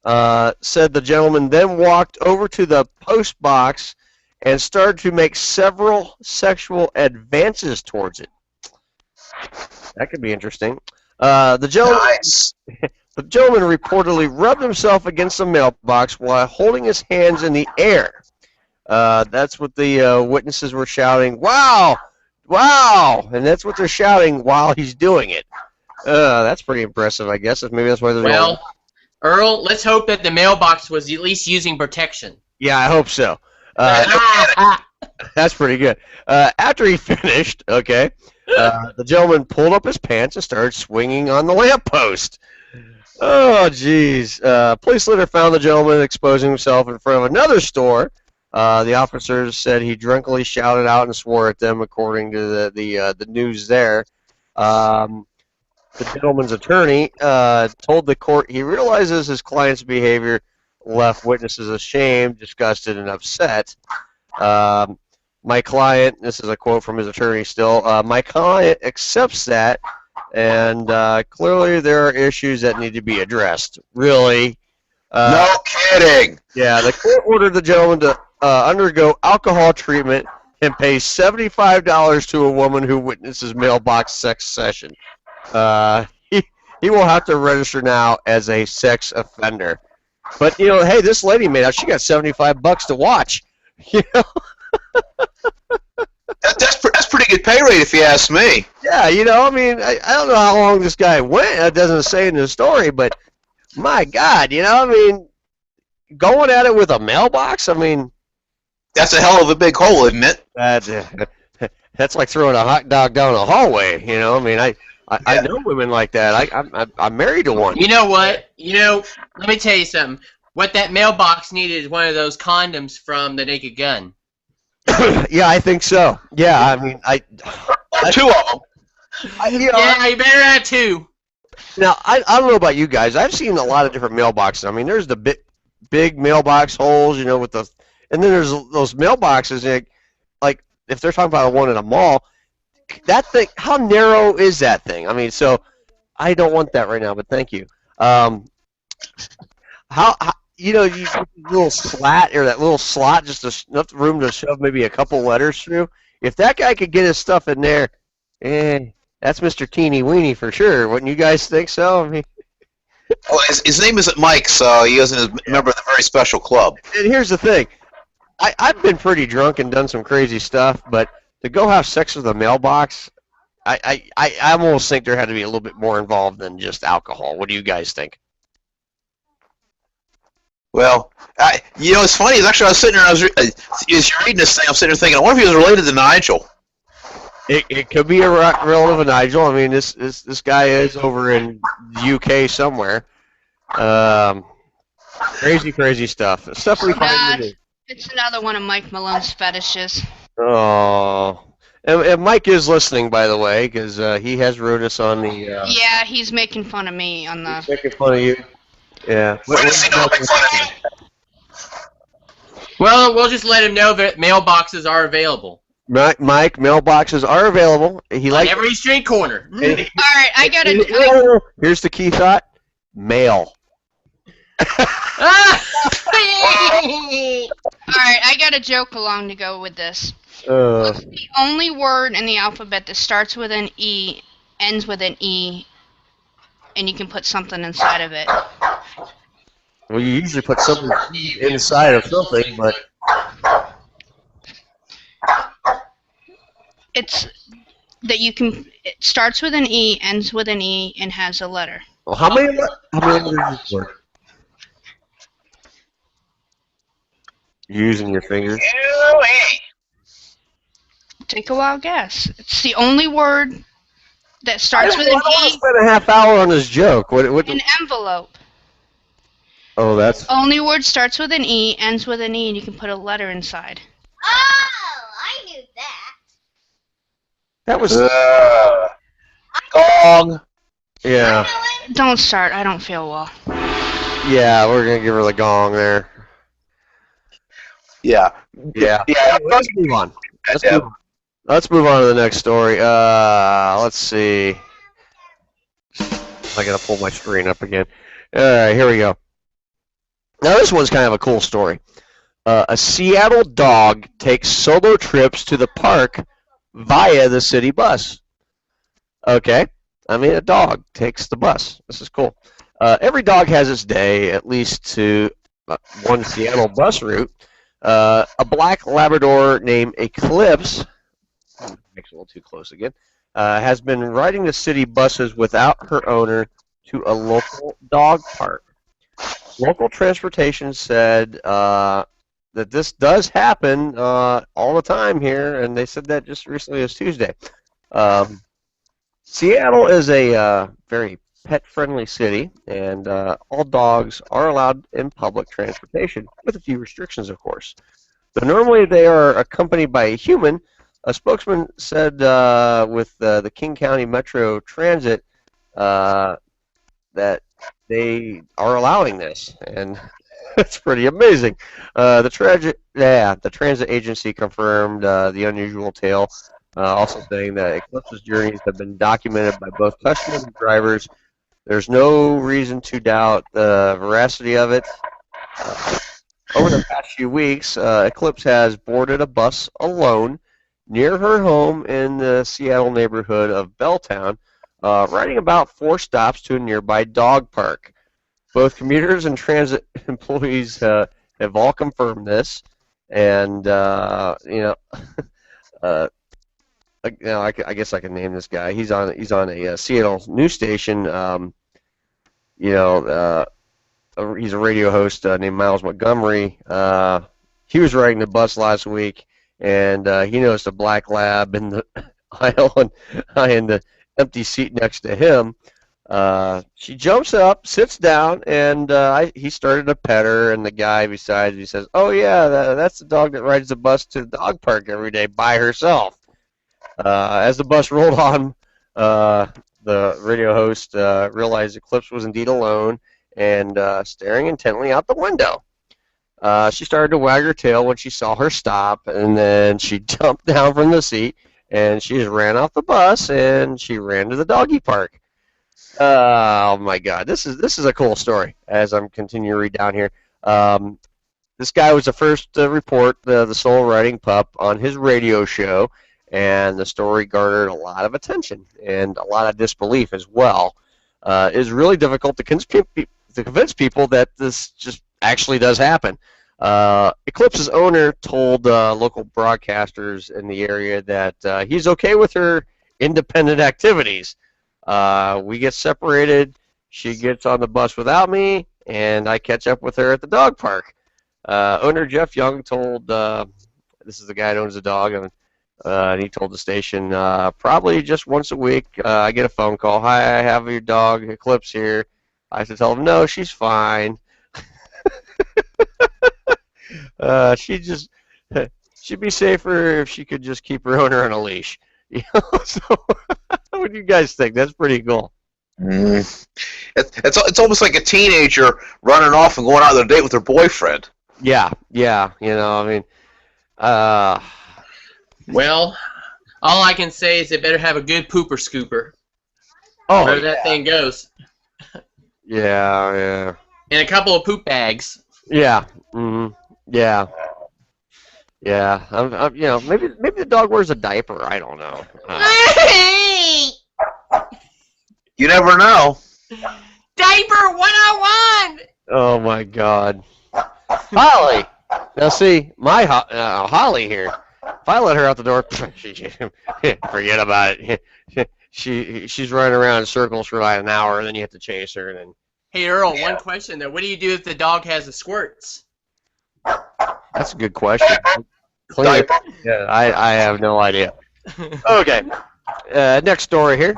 said the gentleman then walked over to the post box and started to make several sexual advances towards it. That could be interesting. The gentleman reportedly rubbed himself against the mailbox while holding his hands in the air. That's what the witnesses were shouting, "Wow! Wow!" And that's what they're shouting while he's doing it. That's pretty impressive, I guess. Maybe that's why they're Well, Earl, let's hope that the mailbox was at least using protection. Yeah, I hope so. That's pretty good. After he finished, okay, the gentleman pulled up his pants and started swinging on the lamppost. Oh, jeez. Police later found the gentleman exposing himself in front of another store. The officers said he drunkenly shouted out and swore at them, according to the news there. The gentleman's attorney told the court he realizes his client's behavior left witnesses ashamed, disgusted, and upset. My client, this is a quote from his attorney still, my client accepts that, and clearly there are issues that need to be addressed. Really? No kidding! Yeah, the court ordered the gentleman to undergo alcohol treatment and pay $75 to a woman who witnesses mailbox sex session. He will have to register now as a sex offender. But, you know, hey, this lady made out, she got $75 to watch. You know? That's pretty good pay rate if you ask me. Yeah, you know, I mean, I don't know how long this guy went. That doesn't say in the story, but my God, you know, I mean, going at it with a mailbox, I mean. That's a hell of a big hole, isn't it? That's like throwing a hot dog down a hallway, you know, I mean, I know women like that. I'm married to one. You know what? You know, let me tell you something. What that mailbox needed is one of those condoms from the Naked Gun. Yeah, I think so. Yeah, I mean, 2 of them. Yeah, you better have 2. Now, I don't know about you guys. I've seen a lot of different mailboxes. I mean, there's the big mailbox holes, with the, and then there's those mailboxes, like if they're talking about one in a mall, that thing, how narrow is that thing? I mean, so I don't want that right now, but thank you. How you little slat or that little slot, just enough room to shove maybe a couple letters through. If that guy could get his stuff in there, that's Mr. Teeny Weeny for sure. Wouldn't you guys think so? I mean, well, his name isn't Mike, so he isn't a member of the very special club. And here's the thing. I've been pretty drunk and done some crazy stuff, but to go have sex with a mailbox, I almost think there had to be a little bit more involved than just alcohol. What do you guys think? Well, it's funny. It's actually, I was sitting there, as you're reading this thing, I'm sitting there thinking, I wonder if he was related to Nigel. It could be a relative of Nigel. I mean, this guy is over in the UK somewhere. Crazy stuff. Stuff we find. It's another one of Mike Malone's fetishes. Oh. And Mike is listening, by the way, because he has wrote us on the... yeah, he's making fun of me on the... Making fun of you. Yeah. Well, we'll just let him know that mailboxes are available. Mike, mailboxes are available. He on every street corner. All right, I got it. Here's the key thought. Mail. All right, I got a joke along to go with this. What's the only word in the alphabet that starts with an E, ends with an E, and you can put something inside of it? Well, you usually put something inside of something, but... It's that you can... It starts with an E, ends with an E, and has a letter. Well, how many letters is it? Using your fingers. Take a wild guess. It's the only word that starts with an E. I spent a half hour on this joke. What? An envelope. Oh, that's... Only word starts with an E, ends with an E, and you can put a letter inside. Oh, I knew that. That was... Gong. Yeah. Don't start. I don't feel well. Yeah, we're going to give her the gong there. Yeah. Let's move on. Let's move on to the next story. Let's see. I gotta pull my screen up again. All right, here we go. Now this one's kind of a cool story. A Seattle dog takes solo trips to the park via the city bus. Okay, I mean a dog takes the bus. This is cool. Every dog has its day, at least to one Seattle bus route. A black Labrador named Eclipse, makes it a little too close again, has been riding the city buses without her owner to a local dog park. Local transportation said that this does happen all the time here, and they said that just recently as Tuesday. Seattle is a very pet-friendly city, and all dogs are allowed in public transportation, with a few restrictions, of course. But normally they are accompanied by a human. A spokesman said with the King County Metro Transit that they are allowing this, and it's pretty amazing. The transit agency confirmed the unusual tale, also saying that Eclipse's journeys have been documented by both customers and drivers. There's no reason to doubt the veracity of it. Over the past few weeks, Eclipse has boarded a bus alone near her home in the Seattle neighborhood of Belltown, riding about 4 stops to a nearby dog park. Both commuters and transit employees have all confirmed this, and I guess I can name this guy. He's on a Seattle news station. He's a radio host named Miles Montgomery. He was riding the bus last week, and he noticed a black lab in the aisle and in the empty seat next to him. She jumps up, sits down, and he started to pet her, and the guy beside me says, "Oh yeah, that's the dog that rides the bus to the dog park every day by herself." As the bus rolled on, the radio host realized Eclipse was indeed alone and staring intently out the window. She started to wag her tail when she saw her stop, and then she jumped down from the seat, and she just ran off the bus, and she ran to the doggy park. Oh my God, this is a cool story. As I'm continuing to read down here, this guy was the first to report the soul riding pup on his radio show, and the story garnered a lot of attention and a lot of disbelief as well. It's really difficult to convince people that this just actually does happen. Eclipse's owner told local broadcasters in the area that he's okay with her independent activities. We get separated, she gets on the bus without me, and I catch up with her at the dog park. Owner Jeff Young told, this is the guy that owns the dog, and he told the station, probably just once a week I get a phone call, hi, I have your dog Eclipse here. I have to tell him, no, she's fine. She'd be safer if she could just keep her owner on a leash. So, what do you guys think? That's pretty cool. It's almost like a teenager running off and going out on a date with her boyfriend. Yeah, I mean, well, all I can say is they better have a good pooper scooper. Oh, where that thing goes. Yeah. And a couple of poop bags. Yeah. Yeah. Maybe the dog wears a diaper. I don't know. You never know. Diaper 101. Oh my God, Holly. Now see, my Holly here. If I let her out the door, forget about it. She's running around in circles for like an hour, and then you have to chase her. And then. Hey Earl, one question though. What do you do if the dog has the squirts? That's a good question. Clean it. Yeah, I have no idea. Okay. Next story here.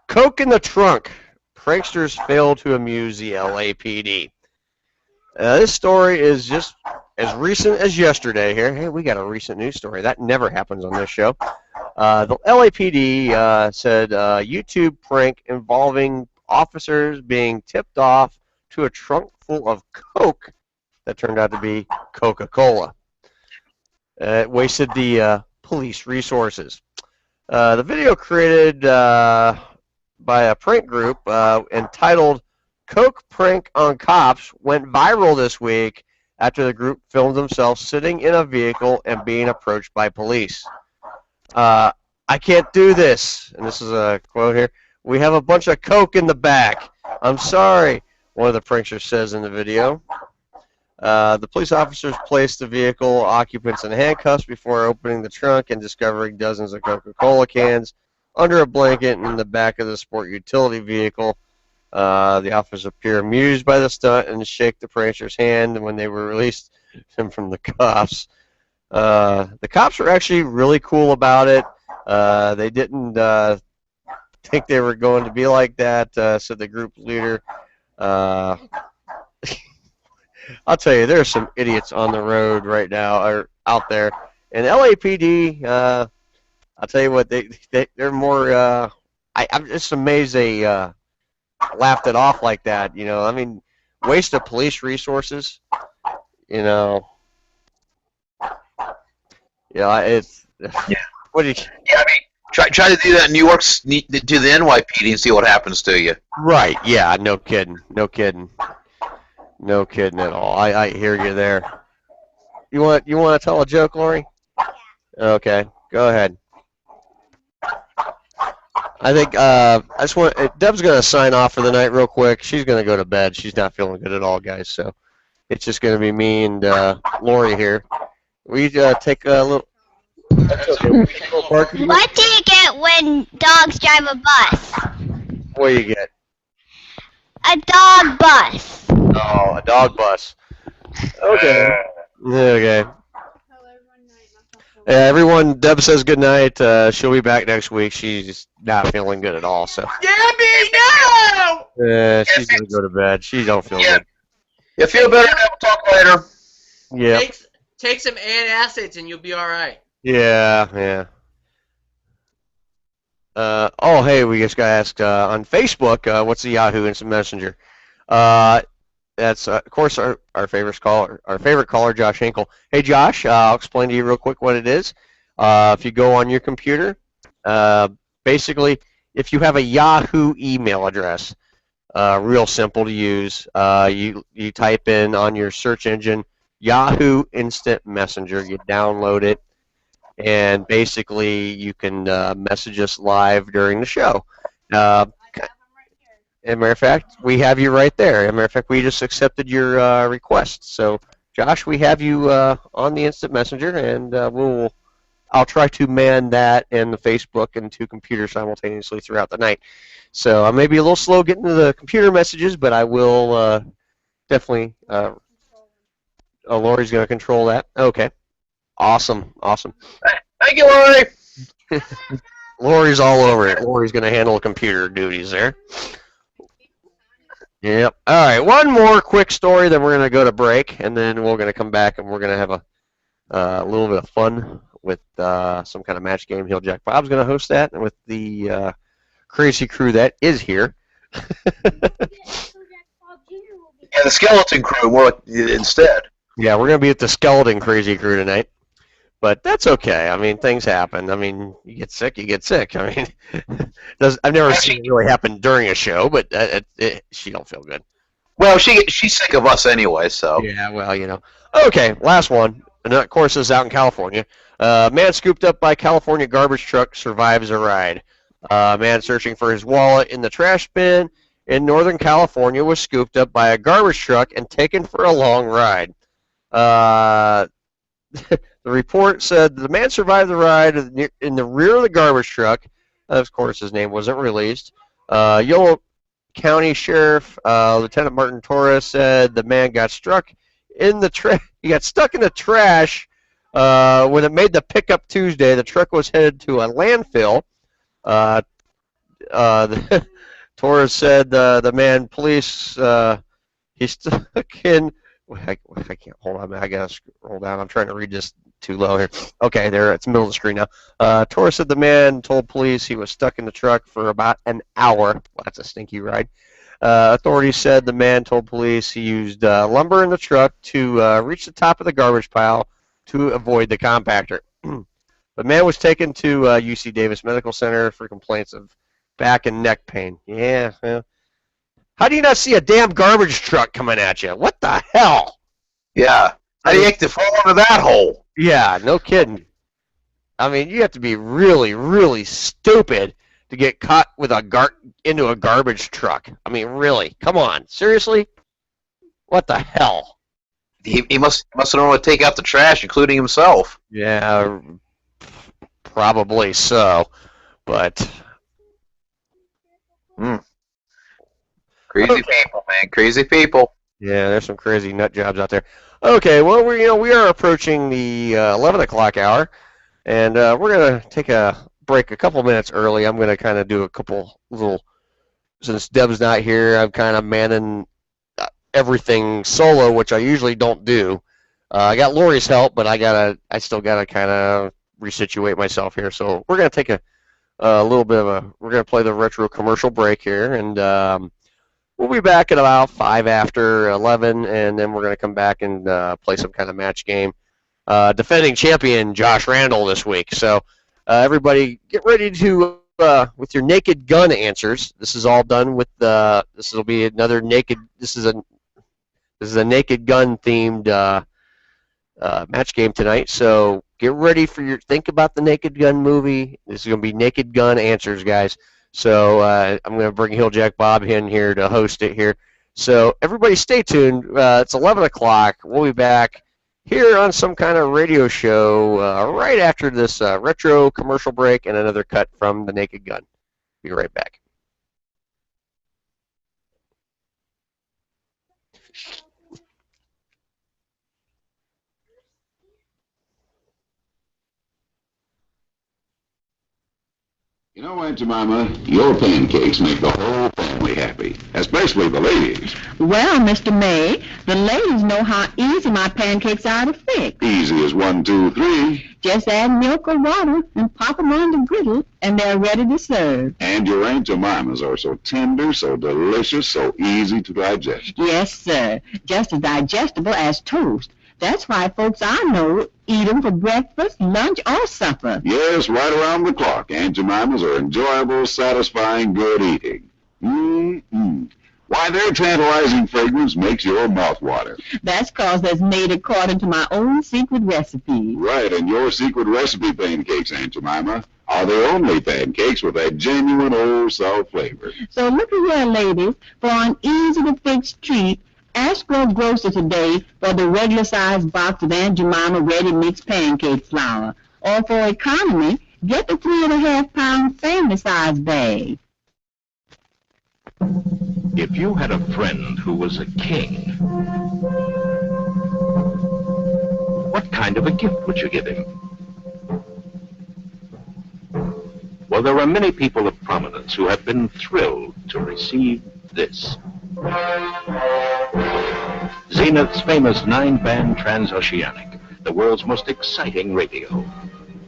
Coke in the trunk. Pranksters fail to amuse the LAPD. This story is just as recent as yesterday here. Hey, we got a recent news story. That never happens on this show. The LAPD said YouTube prank involving officers being tipped off to a trunk full of Coke that turned out to be Coca-Cola. It wasted the police resources. The video created by a prank group entitled Coke Prank on Cops went viral this week after the group filmed themselves sitting in a vehicle and being approached by police. I can't do this. And this is a quote here. We have a bunch of Coke in the back. I'm sorry, one of the pranksters says in the video. The police officers placed the vehicle occupants in handcuffs before opening the trunk and discovering dozens of Coca-Cola cans under a blanket in the back of the sport utility vehicle. The officers appear amused by the stunt and shake the prankster's hand when they were released him from the cuffs. The cops were actually really cool about it. They didn't think they were going to be like that, said the group leader. I'll tell you, there's some idiots on the road right now, or out there. And LAPD, I'll tell you what, they're more. I'm just amazed they laughed it off like that. You know, I mean, waste of police resources. You know. Yeah, it's. Yeah. What do you? Yeah, I mean, try to do that in New York. Do the NYPD and see what happens to you. Right. Yeah. No kidding. No kidding at all. I hear you there. You want to tell a joke, Lori? Okay, go ahead. I think Deb's gonna sign off for the night real quick. She's gonna go to bed. She's not feeling good at all, guys. So it's just gonna be me and Lori here. We take a little. What do you get when dogs drive a bus? What do you get? A dog bus. Oh, a dog bus. Okay. Okay. Yeah, everyone, Deb says good night. She'll be back next week. She's not feeling good at all, so. Debbie, no! She's going to go to bed. She don't feel good. You feel better? We'll talk later. Yeah. Take some antacids and you'll be all right. Yeah. Oh, hey, we just got asked on Facebook, what's the Yahoo Instant Messenger? That's of course our favorite caller, Josh Hinkle. Hey, Josh, I'll explain to you real quick what it is. If you go on your computer, basically, if you have a Yahoo email address, real simple to use, you type in on your search engine Yahoo Instant Messenger. You download it. And basically, you can message us live during the show. As a matter of fact, we have you right there. As a matter of fact, we just accepted your request. So, Josh, we have you on the Instant Messenger, and I'll try to man that and the Facebook and two computers simultaneously throughout the night. So I may be a little slow getting to the computer messages, but I will definitely. Lori's going to control that. Okay. Awesome. Thank you, Lori. Lori's all over it. Lori's going to handle computer duties there. Yep. All right. One more quick story, then we're going to go to break, and then we're going to come back and we're going to have a little bit of fun with some kind of match game. Heel Jack Bob's going to host that with the crazy crew that is here. Yeah, the skeleton crew more instead. Yeah, we're going to be at the skeleton crazy crew tonight. But that's okay. I mean, things happen. I mean, you get sick, you get sick. I mean, I've never seen it really happen during a show, but she don't feel good. Well, she's sick of us anyway, so. Yeah, well, you know. Okay, last one. And of course, this is out in California. Man scooped up by California garbage truck survives a ride. Man searching for his wallet in the trash bin in Northern California was scooped up by a garbage truck and taken for a long ride. The report said the man survived the ride in the rear of the garbage truck. Of course, his name wasn't released. Yolo County Sheriff Lieutenant Martin Torres said the man got stuck in the trash when it made the pickup Tuesday. The truck was headed to a landfill. Torres said the man police he stuck in. I can't hold on. I gotta scroll down. I'm trying to read this too low here. Okay, there. It's middle of the screen now. Torres said the man told police he was stuck in the truck for about an hour. Well, that's a stinky ride. Authorities said the man told police he used lumber in the truck to reach the top of the garbage pile to avoid the compactor. The man was taken to UC Davis Medical Center for complaints of back and neck pain. Yeah. How do you not see a damn garbage truck coming at you? What the hell? Yeah. How do you have to fall into that hole? Yeah, no kidding. I mean, you have to be really, really stupid to get caught with into a garbage truck. I mean, really? Come on. Seriously? What the hell? He must have known to take out the trash, including himself. Yeah, probably so. But... Crazy people, man. Crazy people. Yeah, there's some crazy nut jobs out there. Okay, well, we are approaching the 11 o'clock hour, and we're gonna take a break a couple minutes early. I'm gonna kind of do a couple little. Since Deb's not here, I'm kind of manning everything solo, which I usually don't do. I got Lori's help, but I still gotta kind of resituate myself here. So we're gonna take a little bit of we're gonna play the retro commercial break here, and we'll be back at about 5 after 11, and then we're going to come back and play some kind of match game. Defending champion Josh Randall this week. So everybody get ready to, with your naked gun answers. This is all done with, this will be another naked, this is a naked gun themed match game tonight. So get ready for think about the Naked Gun movie. This is going to be Naked Gun answers, guys. So I'm going to bring Heel Jack Bob in here to host it here. So everybody stay tuned. It's 11 o'clock. We'll be back here on some kind of radio show right after this retro commercial break and another cut from the Naked Gun. Be right back. You know what, Jemima? Your pancakes make the whole thing. family happy, especially the ladies. Well, Mr. May, the ladies know how easy my pancakes are to fix. Easy as 1, 2, 3. Just add milk or water and pop them on the griddle, and they're ready to serve. And your Aunt Jemima's are so tender, so delicious, so easy to digest. Yes, sir. Just as digestible as toast. That's why folks I know eat them for breakfast, lunch, or supper. Yes, right around the clock. Aunt Jemima's are enjoyable, satisfying, good eating. Mm-mm. Why, their tantalizing fragrance makes your mouth water. That's 'cause it's made according to my own secret recipe. Right, and your secret recipe pancakes, Aunt Jemima, are the only pancakes with that genuine Old South flavor. So look at here, ladies. For an easy-to-fix treat, ask your grocer today for the regular-sized box of Aunt Jemima ready-mixed pancake flour. Or for economy, get the 3.5-pound family-sized bag. If you had a friend who was a king, what kind of a gift would you give him? Well, there are many people of prominence who have been thrilled to receive this. Zenith's famous 9-band transoceanic, the world's most exciting radio.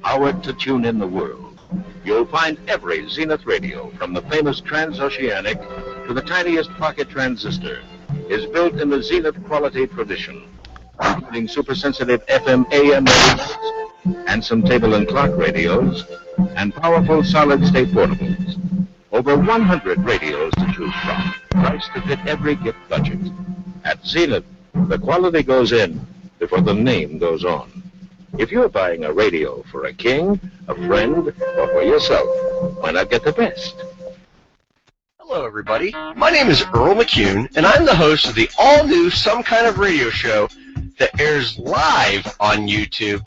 Powered to tune in the world. You'll find every Zenith radio, from the famous transoceanic to the tiniest pocket transistor, is built in the Zenith quality tradition, including super-sensitive FM AM radios, and some table and clock radios, and powerful solid-state portables. Over 100 radios to choose from, priced to fit every gift budget. At Zenith, the quality goes in before the name goes on. If you're buying a radio for a king, a friend, or for yourself, why not get the best? Hello, everybody. My name is Earl McCune, and I'm the host of the all-new Some Kind of Radio show that airs live on YouTube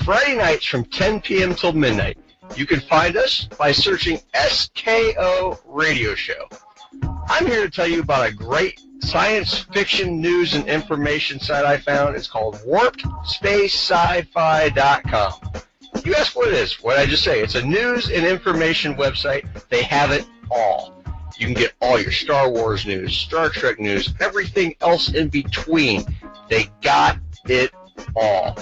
Friday nights from 10 p.m. till midnight. You can find us by searching SKO Radio Show. I'm here to tell you about a great science fiction news and information site I found. It's called WarpedSpaceSci-Fi.com. You ask what it is. What did I just say? It's a news and information website. They have it all. You can get all your Star Wars news, Star Trek news, everything else in between. They got it all.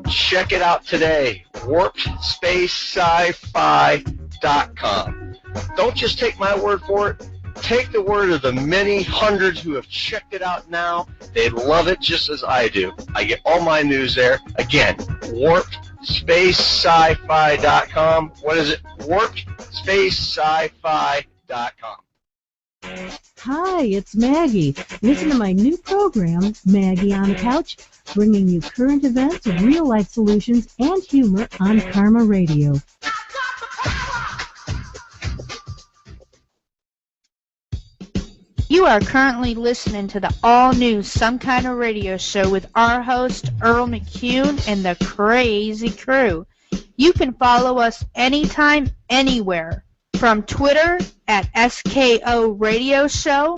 Check it out today. WarpedSpaceSci-Fi.com. Don't just take my word for it. Take the word of the many hundreds who have checked it out now. They love it just as I do. I get all my news there. Again, WarpedSpaceSci-Fi.com. What is it? WarpedSpaceSci-Fi.com. Hi, it's Maggie. Listen to my new program, Maggie on the Couch, bringing you current events, real-life solutions, and humor on Karma Radio. You are currently listening to the all-new Some Kind of Radio show with our host, Earl McCune, and the crazy crew. You can follow us anytime, anywhere, from Twitter at SKO Radio Show,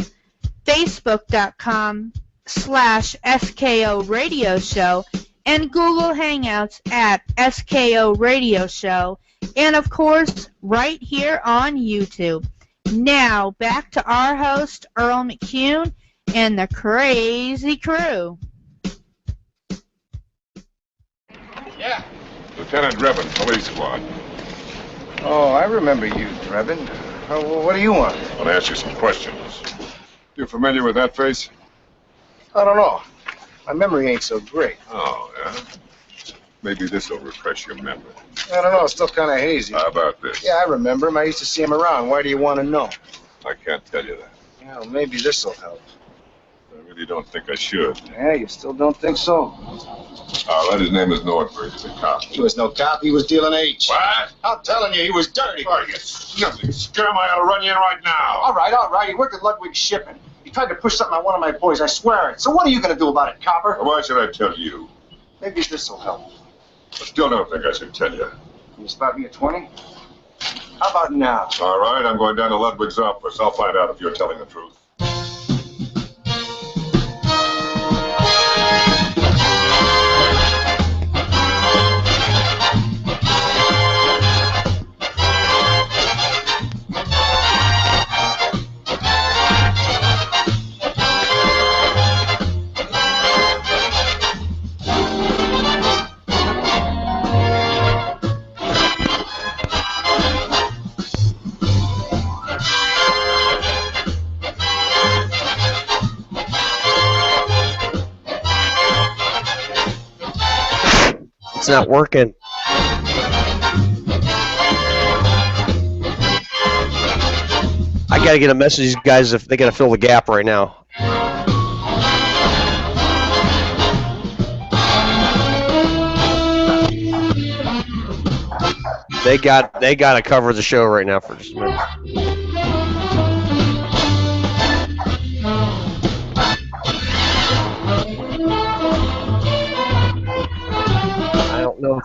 Facebook.com/SKO Radio Show, and Google Hangouts at SKO Radio Show, and of course, right here on YouTube. Now, back to our host, Earl McCune, and the crazy crew. Yeah. Lieutenant Drebin, police squad. Oh, I remember you, Drebin. What do you want? I want to ask you some questions. You familiar with that face? I don't know. My memory ain't so great. Oh, yeah? Maybe this will refresh your memory. I don't know. It's still kind of hazy. How about this? Yeah, I remember him. I used to see him around. Why do you want to know? I can't tell you that. Well, maybe this will help. I really don't think I should. Yeah, you still don't think so? Well, his name is Nordberg. He's a cop. He was no cop. He was dealing H. What? I'm telling you, he was dirty. Oh, you snuffling scum. I ought to run you in right now. All right. He worked at Ludwig Shipping. He tried to push something on one of my boys. I swear it. So what are you going to do about it, copper? Why should I tell you? Maybe this will help. I still don't think I should tell you. Can you spot me at 20? How about now? All right, I'm going down to Ludwig's office. I'll find out if you're telling the truth. It's not working. I gotta get a message to these guys if they gotta fill the gap right now. They gotta cover the show right now for just a minute. I don't know.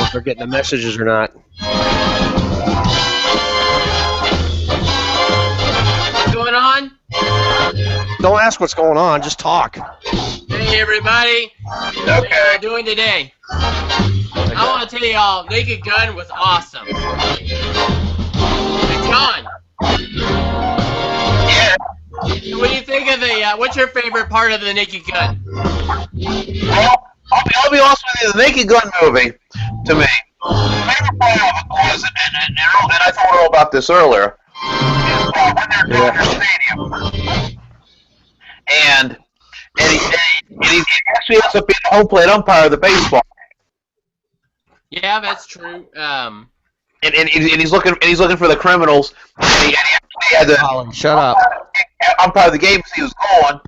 If they're getting the messages or not. What's going on? Don't ask what's going on, just talk. Hey everybody, what are you doing today? I want to tell you all, Naked Gun was awesome. Hey John. Yeah. What do you think of the, what's your favorite part of the Naked Gun? I'll be honest with you, the Naked Gun movie, to me, the favorite part of it was, and I told Earl about this earlier, is when they're doing their stadium. And he actually ends up being the home plate umpire of the baseball. Yeah, that's true. And he's looking for the criminals. And he actually had to shut up. Umpire the game as he was going,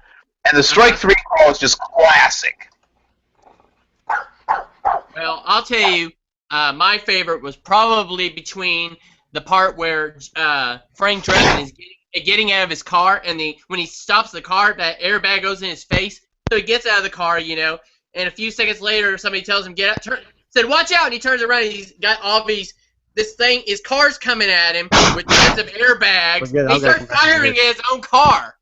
and the strike three call is just classic. Well, I'll tell you, my favorite was probably between the part where Frank Drebin is getting out of his car, and when he stops the car, that airbag goes in his face. So he gets out of the car, you know, and a few seconds later, somebody tells him, "Get out!" Said, "Watch out!" And he turns around, and he's got all these. His car's coming at him with tons of airbags. He starts firing at his own car,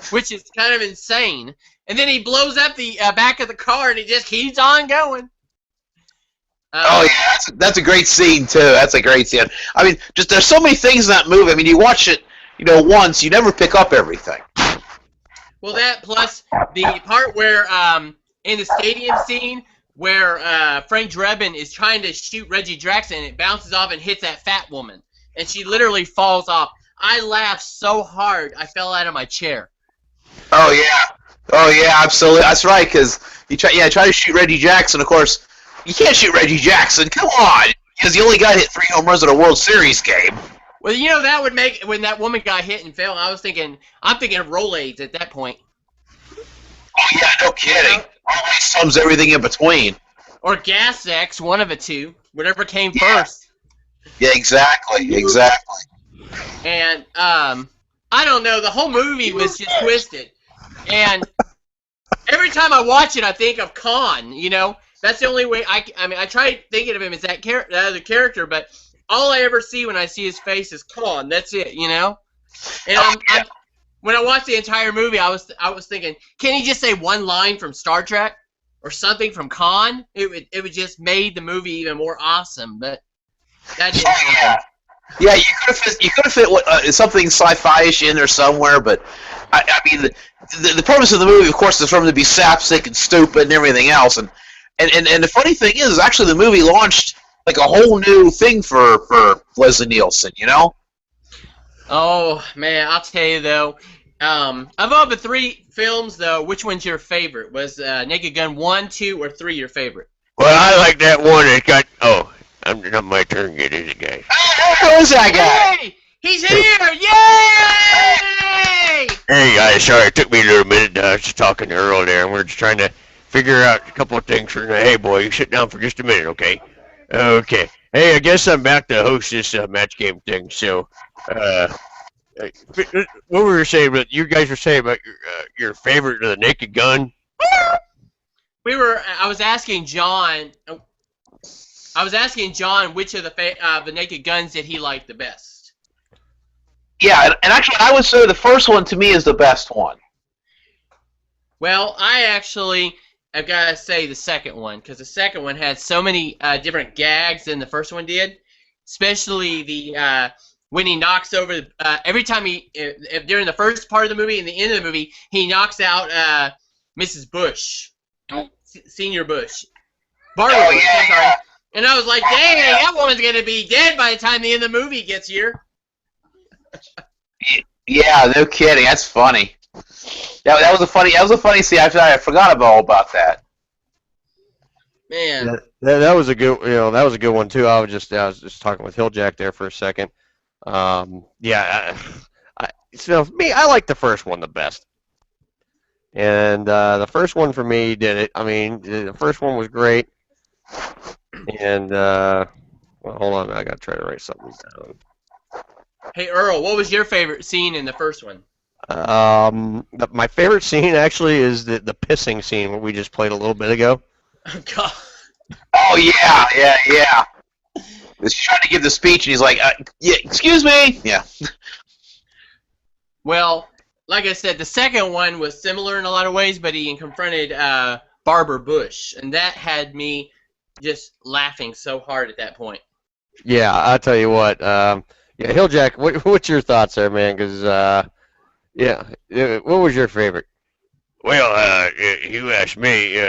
which is kind of insane. And then he blows up the back of the car, and he just keeps on going. Oh yeah, that's a great scene too. That's a great scene. I mean, just there's so many things in that movie. I mean, you watch it, you know, once, you never pick up everything. Well, that plus the part where in the stadium scene where Frank Drebin is trying to shoot Reggie Jackson, and it bounces off and hits that fat woman, and she literally falls off. I laughed so hard I fell out of my chair. Oh yeah, absolutely. That's right, because you try to shoot Reggie Jackson. Of course, you can't shoot Reggie Jackson. Come on, because he only got hit 3 home runs in a World Series game. Well, you know, that would make, when that woman got hit and fell, I'm thinking of Rolaids at that point. Oh yeah, no kidding. Always sums everything in between. Or Gas X, one of the two, whatever came first. Yeah, exactly. And I don't know, the whole movie was just twisted. And every time I watch it, I think of Khan. You know, that's the only way I mean, I try thinking of him as that other character, but all I ever see when I see his face is Khan. That's it, you know. And when I watched the entire movie, I was thinking, can he just say one line from Star Trek or something from Khan? It would just made the movie even more awesome. But that didn't happen. Yeah, you could have fit something sci-fi-ish in there somewhere, but I mean, the purpose of the movie, of course, is for him to be sapsick and stupid and everything else. And the funny thing is, actually, the movie launched like a whole new thing for Leslie Nielsen, you know? Oh man, I'll tell you though. Of all the 3 films, though, which one's your favorite? Was Naked Gun 1, 2, or 3 your favorite? Well, I like that one that got. Oh, I'm not my turn yet, is it, guys? Who's that guy? Hey, he's here! Yay! Hey guys, sorry it took me a little minute. I was just talking to Earl there, and we're just trying to figure out a couple of things for. Hey, boy, you sit down for just a minute, okay? Okay. Hey, I guess I'm back to host this match game thing. So, what were you saying? But you guys were saying about your favorite of the Naked Gun. I was asking John. Which of the Naked Guns did he like the best. Yeah, and actually, I would say the first one to me is the best one. Well, I've got to say the second one, because the second one had so many different gags than the first one did. Especially the when he knocks over every time during the first part of the movie and the end of the movie, he knocks out Mrs. Bush, Senior Bush, Barbara Bush. I'm sorry. And I was like, dang, that woman's going to be dead by the time the end of the movie gets here. Yeah, no kidding. That's funny. That was a funny scene. I forgot all about that. Man. That was a good, that was a good one too. I was just talking with Hilljack there for a second. Yeah, I like the first one the best. And the first one for me did it. I mean, the first one was great. And well, hold on, I gotta try to write something down. Hey Earl, what was your favorite scene in the first one? My favorite scene actually is the pissing scene where we just played a little bit ago. Oh God. Oh yeah. He's trying to give the speech, and he's like, "Yeah, excuse me." Yeah. Well, like I said, the second one was similar in a lot of ways, but he confronted Barbara Bush, and that had me just laughing so hard at that point. Yeah, I'll tell you what. Yeah, Hilljack, what's your thoughts there, man? Because what was your favorite? Well, you asked me.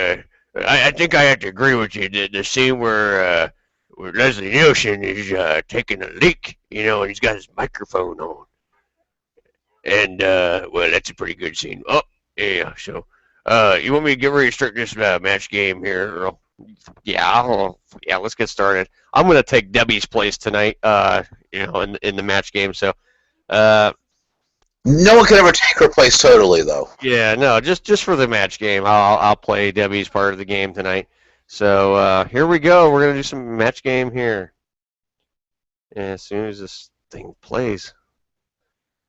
I think I have to agree with you. The scene where Leslie Nielsen is taking a leak, and he's got his microphone on. And, well, that's a pretty good scene. Oh, yeah, so, you want me to get ready to start this match game here, Earl? Yeah, let's get started. I'm going to take Debbie's place tonight, in the match game, so, no one can ever take her place totally, though. Yeah, no, just for the match game. I'll play Debbie's part of the game tonight. So here we go. We're gonna do some match game here. And as soon as this thing plays,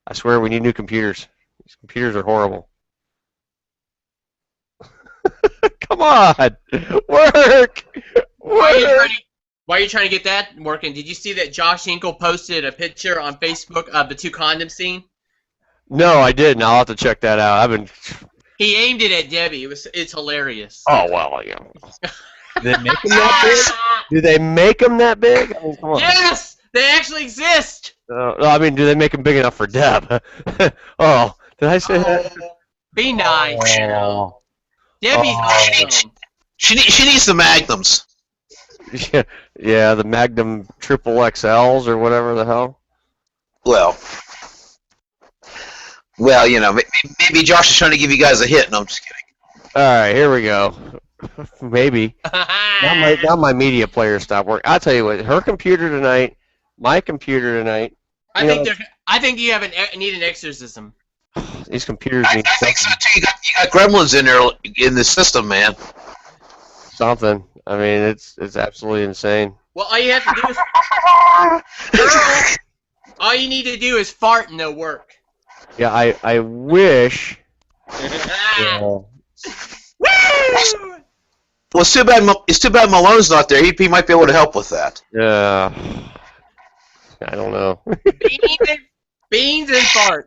I swear we need new computers. These computers are horrible. Come on, work. Why are you trying to get that working? Did you see that Josh Hinkle posted a picture on Facebook of the 2 condom scene? No, I didn't. I'll have to check that out. He aimed it at Debbie. It's hilarious. Oh well, yeah. Do they make them that big? Do they make them that big? I mean, come on. Yes, they actually exist. I mean, do they make them big enough for Deb? Oh, did I say that? Be nice. Oh. Debbie's awesome. She needs the magnums. Yeah, the Magnum triple XLs or whatever the hell. Well, maybe Josh is trying to give you guys a hit. No, I'm just kidding. All right, here we go. Maybe. now my media player stopped working. I'll tell you what. Her computer tonight. My computer tonight. I think you need an exorcism. These computers need I think so too. You got gremlins in there in the system, man. Something. I mean, it's absolutely insane. Well, all you have to do is all you need to do is fart and they'll work. Yeah, I wish. Well, it's too bad Malone's not there. He might be able to help with that. Yeah. I don't know. Beans and farts.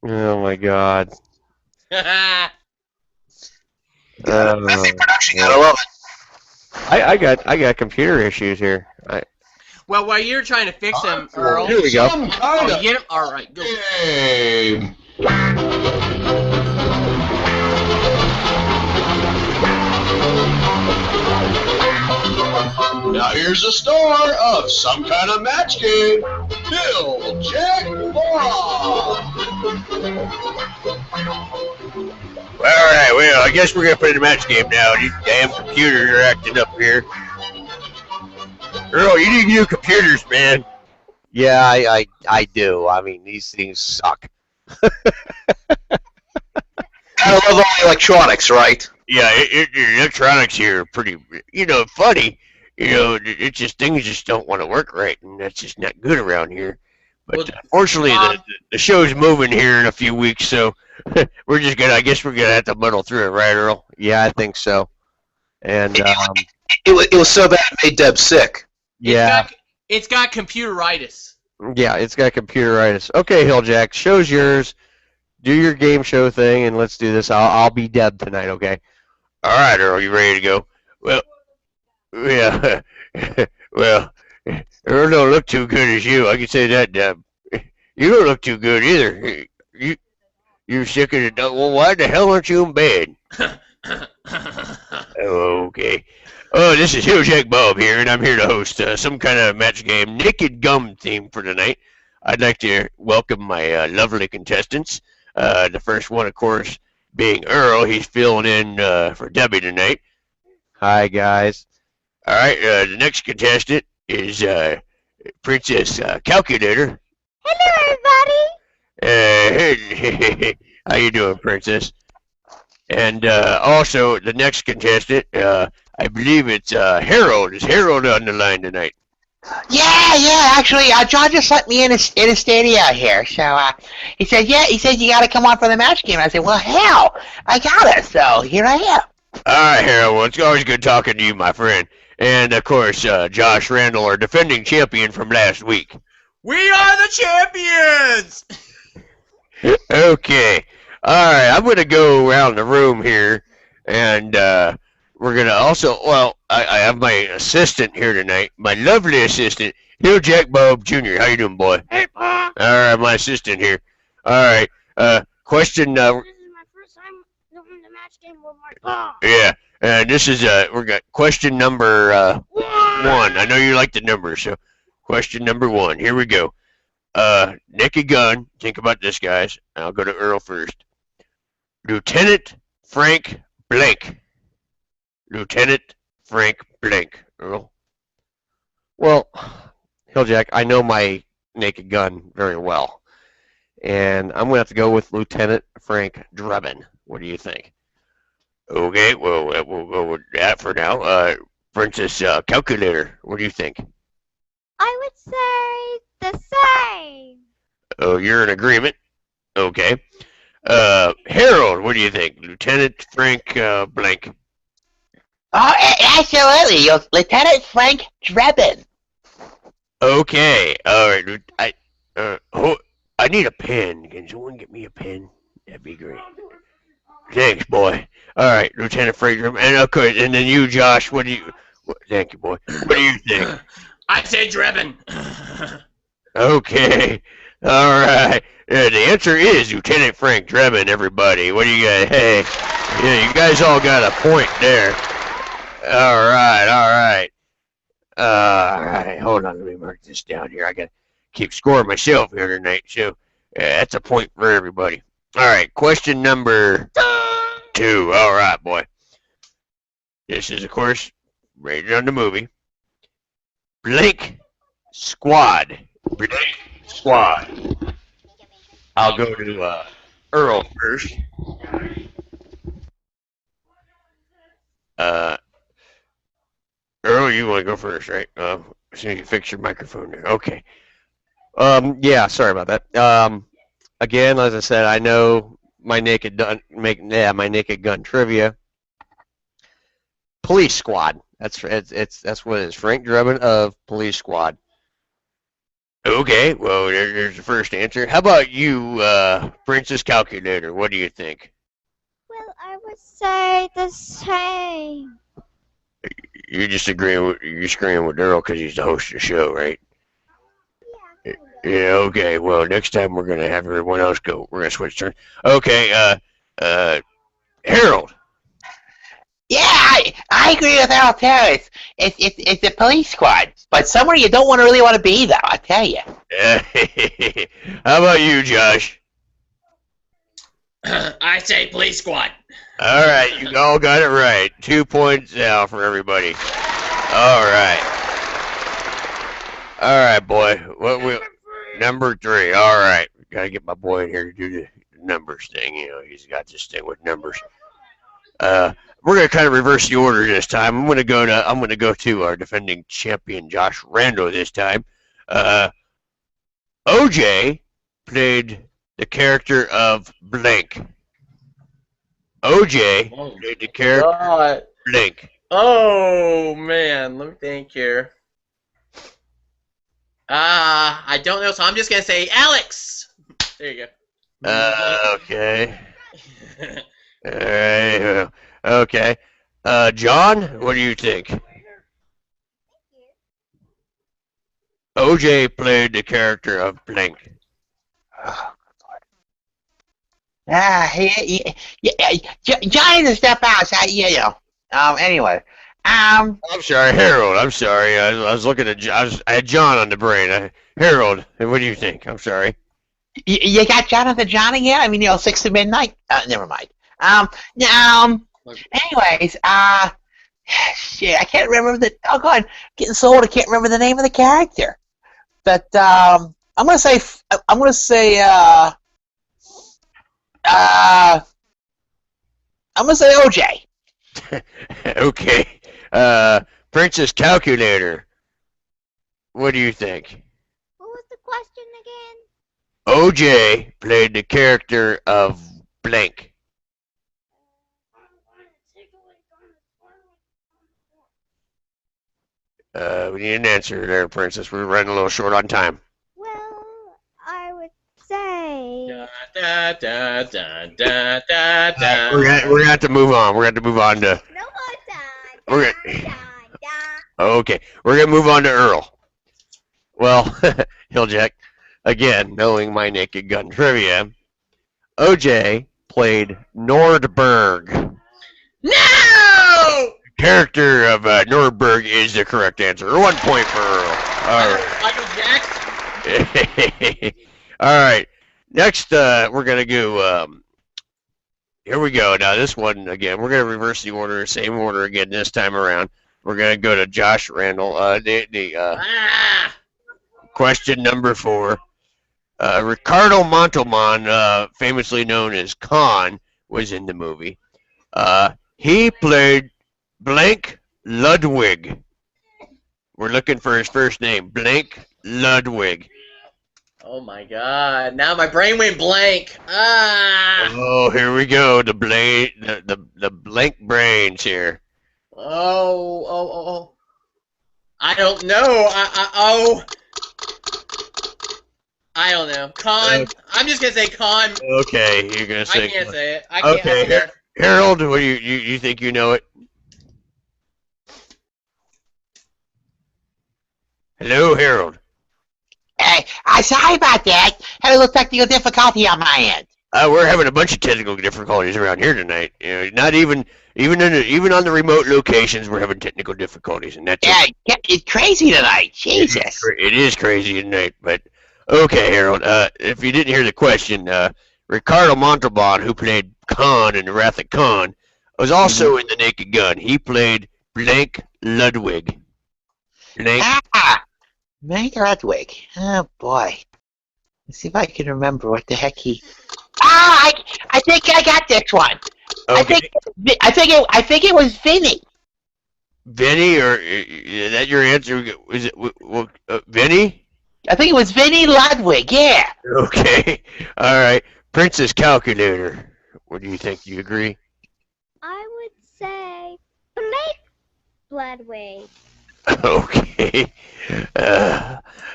Oh my God. Production, I love it. I got computer issues here. Well, while you're trying to fix them, Earl. Here we go. You get them? All right, go. Hey. Now here's the star of some kind of match game, Bill Jack Laura. Alright, well, I guess we're going to play the match game now. These damn computers are acting up here. Earl, you need new computers, man. Yeah, I do. I mean, these things suck. I love all the electronics, right? Yeah, the electronics here are pretty, funny. It's just things just don't want to work right, and that's just not good around here. But unfortunately, the show's moving here in a few weeks, so I guess we're gonna have to muddle through it, right, Earl? Yeah, I think so. And it was so bad it made Deb sick. Yeah. It's got computeritis. Yeah, it's got computeritis. Okay, Hilljack, show's yours. Do your game show thing, and let's do this. I'll be Deb tonight, okay? All right, Earl, you ready to go? Well, yeah. Well, Earl don't look too good as you. I can say that, Deb. You don't look too good either. You're sick as a dog. Well, why the hell aren't you in bed? Okay. Oh, this is Hugh Jack Bob here, and I'm here to host some kind of match game, Naked Gum theme for tonight. I'd like to welcome my lovely contestants. The first one, of course, being Earl. He's filling in for Debbie tonight. Hi, guys. All right, the next contestant is Princess Calculator. Hello, Hey, how you doing, Princess? And also, the next contestant, I believe it's Harold. Is Harold on the line tonight? Yeah. Actually, John just let me in his studio here. So he said, you got to come on for the match game. I said, well, hell, I got it. So here I am. All right, Harold. Well, it's always good talking to you, my friend. And of course, Josh Randall, our defending champion from last week. We are the champions! Okay. All right, I'm going to go around the room here, and we're going to also, well, I have my assistant here tonight, my lovely assistant, Hugh Jack Bob Jr. How you doing, boy? Hey, Pa. All right, my assistant here. All right, question. This is my first time doing the match game with my Pa. Yeah, this is, we got question number 1. I know you like the numbers, so question number 1. Here we go. Naked Gun. Think about this, guys. I'll go to Earl first. Lieutenant Frank Blank. Lieutenant Frank Blank. Earl? Well, Hilljack, I know my Naked Gun very well. And I'm going to have to go with Lieutenant Frank Drebin. What do you think? Okay, well, we'll go with that for now. Princess Calculator, what do you think? I would say the same. Oh, you're in agreement? Okay. Harold, what do you think? Lieutenant Frank Blank. Oh, absolutely. Lieutenant Frank Drebin. Okay, all right. I need a pen. Can someone get me a pen? That'd be great. Thanks, boy. All right, Lieutenant Frank Drebin. And okay, and then you, Josh. Thank you, boy. What do you think? I said Drebin. Okay. All right. The answer is Lieutenant Frank Drebin, everybody. What do you got? Hey, yeah, you guys all got a point there. All right. Hold on, let me mark this down here. I got to keep scoring myself here tonight. So that's a point for everybody. All right, question number 2. All right, boy. This is, of course, rated on the movie. Blank Squad. Blank Squad. I'll go to Earl first. Earl, you want to go first, right? So you can fix your microphone there. Okay. Yeah, sorry about that. Again, as I said, I know my Naked Gun trivia. Police Squad. That's what it is. Frank Drebin of Police Squad. Okay, well, there's the first answer. How about you, Princess Calculator? What do you think? Well, I would say the same. You're agreeing with Earl because he's the host of the show, right? Yeah, okay. Well, next time we're going to have everyone else go. We're going to switch turns. Okay, Harold. Yeah, I agree with Earl too. It's the Police Squad, but somewhere you don't really want to be, though. I tell you. How about you, Josh? I say Police Squad. All right, you all got it right. 2 points now for everybody. All right, boy. Number 3. All right, gotta get my boy in here to do the numbers thing. You know, he's got this thing with numbers. We're gonna kind of reverse the order this time. I'm gonna go to our defending champion Josh Randall this time. OJ played the character of Blank. OJ played the character Blank. Oh man, let me think here. I don't know, so I'm just gonna say Alex. There you go. Okay. All right. Okay. John, what do you think? OJ played the character of Blank. John is a step outside, you know. Anyway, I'm sorry, Harold. I'm sorry. I was looking at. I had John on the brain. Harold. What do you think? I'm sorry. You got Jonathan Johnny here? I mean, 6 to midnight? Never mind. Anyways, shit, I can't remember oh god, getting so old I can't remember the name of the character. But, I'm gonna say OJ. Okay. Princess Calculator. What do you think? What was the question again? OJ played the character of blank. We need an answer there, Princess. We're running a little short on time. Well, I would say. Da, da, da, da, da, da. We're gonna have to move on. We're gonna have to move on to. No more time. We're gonna. Okay, we're gonna move on to Earl. Well, Hilljack, again, knowing my Naked Gun trivia, OJ played Nordberg. No! The character of Nordberg is the correct answer. 1 point for Earl. All right. Michael Jackson. All right. Next, we're gonna go. Here we go. Now this one again. We're gonna reverse the order, same order again this time around. We're gonna go to Josh Randall. Question number 4. Ricardo Montalban, famously known as Khan, was in the movie. He played blank Ludwig. We're looking for his first name. Blank Ludwig. Oh my god. Now my brain went blank. Oh, here we go. The blank brains here. Oh. I don't know. I don't know. Con. I'm just gonna say con. Okay, you're gonna say. I can't say it. I can't. Okay, Harold, what do you think you know it? Hello, Harold. Hey, I'm sorry about that. Had a little technical difficulty on my end. We're having a bunch of technical difficulties around here tonight. Not even on the remote locations, we're having technical difficulties, and that's it's crazy tonight. Jesus. It is crazy tonight, but okay, Harold. If you didn't hear the question, Ricardo Montalban, who played Khan in The Wrath of Khan, was also in The Naked Gun. He played blank Ludwig. Blank. Blank Ludwig. Oh boy. Let's see if I can remember what the heck he. I think I got this one. Okay. I think it was Vinny. Vinny, or is that your answer? Is it Vinny? I think it was Vinny Ludwig. Yeah. Okay. All right. Princess Calculator. What do you think? Do you agree? I would say Blake Ludwig. Okay.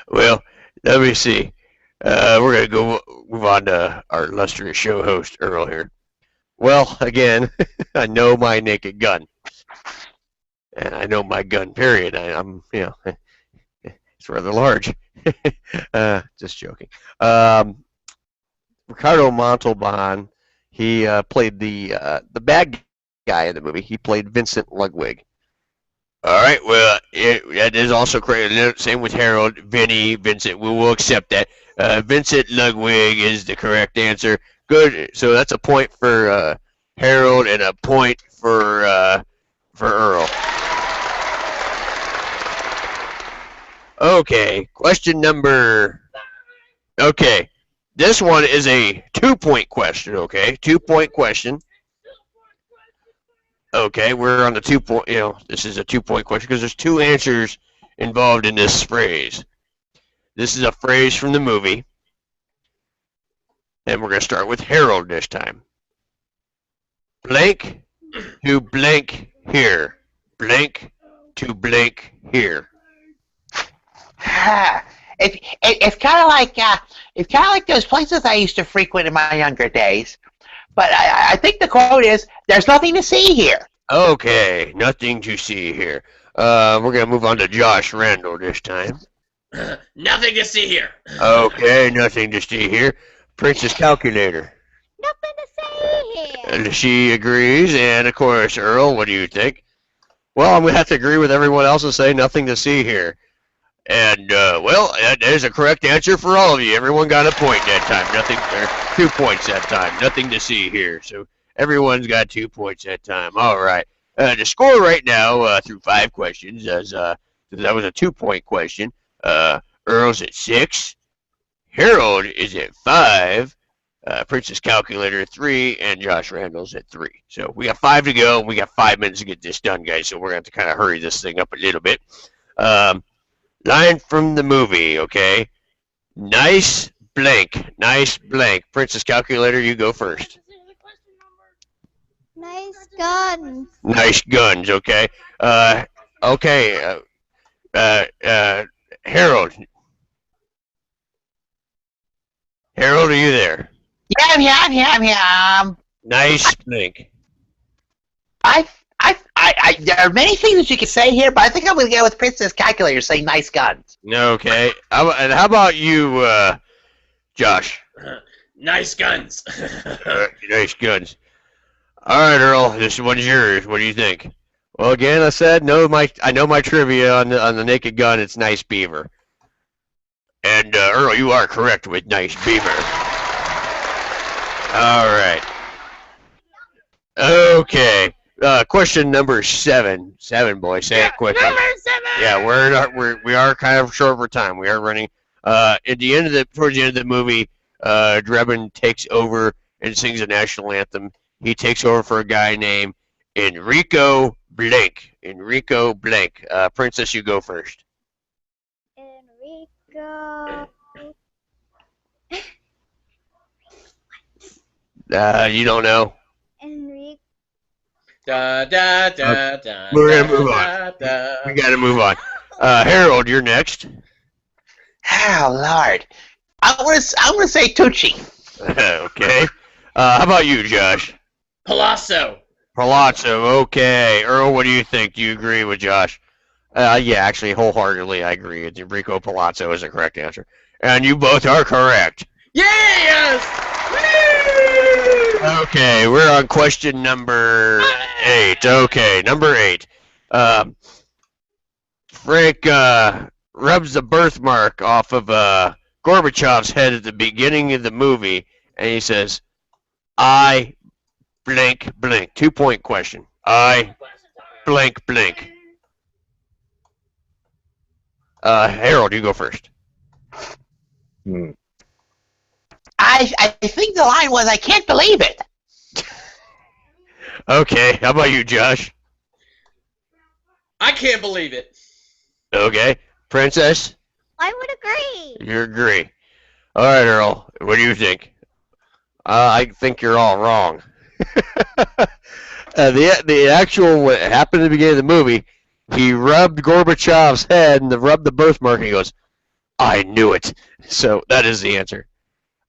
Well, let me see. We're going to go move on to our illustrious show host, Earl, here. Well, again, I know my Naked Gun. And I know my gun, period. I'm it's rather large. Just joking. Ricardo Montalban, he played the bad guy in the movie. He played Vincent Ludwig. All right, well, that is also correct. Same with Harold, Vinny, Vincent. We will accept that. Vincent Ludwig is the correct answer. Good. So that's a point for Harold and a point for Earl. Okay, question number. Okay, this one is a 2-point question. Okay, 2-point question. Okay, we're on the 2-point. This is a 2-point question because there's 2 answers involved in this phrase. This is a phrase from the movie, and we're going to start with Harold this time. Blank to blank here. Blank to blank here. It's kind of like those places I used to frequent in my younger days. But I think the quote is, "There's nothing to see here." Okay, nothing to see here. We're gonna move on to Josh Randall this time. Nothing to see here. Okay, nothing to see here. Princess Calculator. Nothing to see here. And she agrees, and of course, Earl, what do you think? Well, I'm going to have to agree with everyone else and say nothing to see here. And, well, that is a correct answer for all of you. Everyone got a point that time. Nothing, or 2 points that time. Nothing to see here. So everyone's got 2 points that time. All right. The score right now through 5 questions is that was a 2-point question. Earl's at 6. Harold is at 5. Princess Calculator at 3, and Josh Randall's at 3. So we got 5 to go, and we got 5 minutes to get this done, guys. So we're going to have to kind of hurry this thing up a little bit. Line from the movie, okay? Nice blank. Nice blank. Princess Calculator, you go first. Nice guns. Nice guns, okay? Okay. Harold. Harold, are you there? Yeah, I'm here. Nice blank. There are many things that you could say here, but I think I'm going to go with Princess Calculator saying nice guns. Okay. And how about you, Josh? Nice guns. Nice guns. All right, Earl, this one's yours. What do you think? Well, again, I said I know my trivia on the Naked Gun. It's Nice Beaver. And Earl, you are correct with Nice Beaver. All right. Okay. Question number 7. 7, boy. Say it quickly. Number 7. Yeah, we are kind of short for time. We are running. Towards the end of the movie, Drebin takes over and sings the national anthem. He takes over for a guy named Enrico Blank. Enrico Blank. Princess, you go first. Enrico. You don't know? Enrico. Da da da da. We're gonna move on. We gotta move on. Harold, you're next. Oh Lord, I'm gonna say Tucci. Okay. How about you, Josh? Palazzo. Palazzo. Okay. Earl, what do you think? Do you agree with Josh? Yeah, actually, wholeheartedly, I agree. Enrico Palazzo is the correct answer, and you both are correct. Yes. Okay, we're on question number 8. Okay, number 8. Frank rubs the birthmark off of Gorbachev's head at the beginning of the movie, and he says, I blank blank. 2-point question. I blank blank. Harold, you go first. I think the line was, I can't believe it. Okay, how about you, Josh? I can't believe it. Okay, Princess? I would agree. You agree. All right, Earl, what do you think? I think you're all wrong. The actual, what happened at the beginning of the movie, he rubbed Gorbachev's head and rubbed the birthmark, and he goes, I knew it. So that is the answer.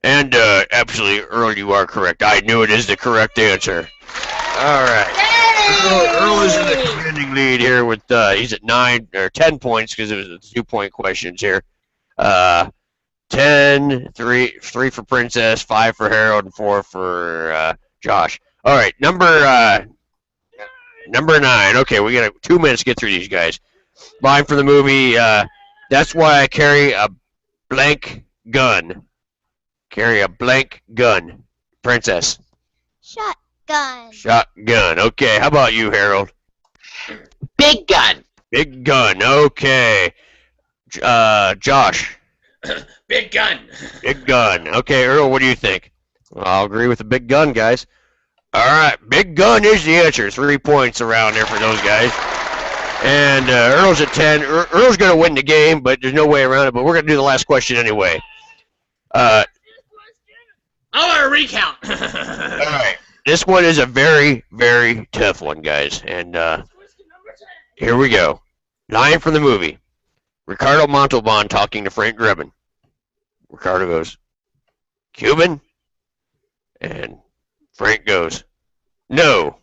And absolutely, Earl, you are correct. I knew it is the correct answer. All right. Earl is in the commanding lead here with he's at 9 or 10 points because it was 2-point questions here. 10, 3 for Princess, 5 for Harold, and 4 for Josh. All right, number 9. Okay, we got 2 minutes to get through these guys. Line for the movie. That's why I carry a blank gun. Carry a blank gun. Princess. Shotgun. Shotgun. Okay, how about you, Harold? Big gun. Big gun. Okay. Josh. Big gun. Big gun. Okay, Earl, what do you think? Well, I'll agree with the big gun, guys. All right, big gun is the answer. 3 points around there for those guys. And Earl's at 10. Earl's going to win the game, but there's no way around it. But we're going to do the last question anyway. I want a recount. All right. This one is a very, very tough one, guys. And here we go. Line from the movie. Ricardo Montalban talking to Frank Drebin. Ricardo goes, Cuban? And Frank goes, no.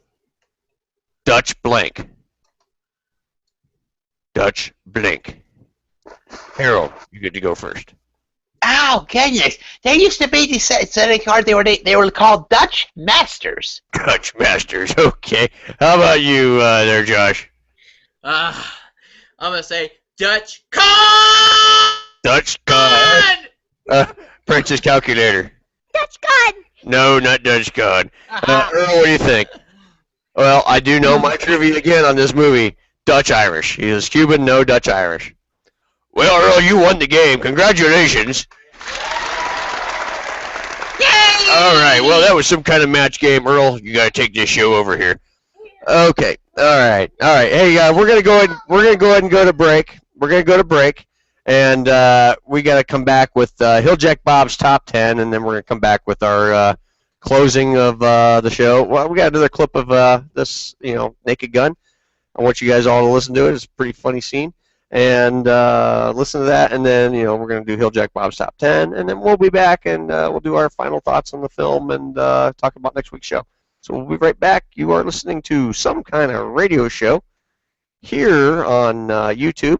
Dutch blank. Dutch blank. Harold, you get to go first. Oh goodness! There used to be these setting cards. They were called Dutch Masters. Dutch Masters. Okay. How about you, there, Josh? I'm going to say Dutch con! Dutch con. Princess Calculator. Dutch con! No, not Dutch con. Earl, what do you think? Well, I do know my trivia again on this movie. Dutch Irish. He is Cuban, no Dutch Irish. Well, Earl, you won the game. Congratulations. Yay! All right. Well, that was some kind of match game. Earl, you got to take this show over here. Okay. All right. Hey, we're gonna go ahead. We're gonna go ahead and go to break. And we got to come back with Hilljack Bob's top 10, and then we're gonna come back with our closing of the show. Well, we got another clip of this, Naked Gun. I want you guys all to listen to it. It's a pretty funny scene, and listen to that. And then we're gonna do Hilljack Bob's top 10, and then we'll be back and we'll do our final thoughts on the film and talk about next week's show. So we'll be right back. You are listening to Some Kind of Radio Show here on YouTube.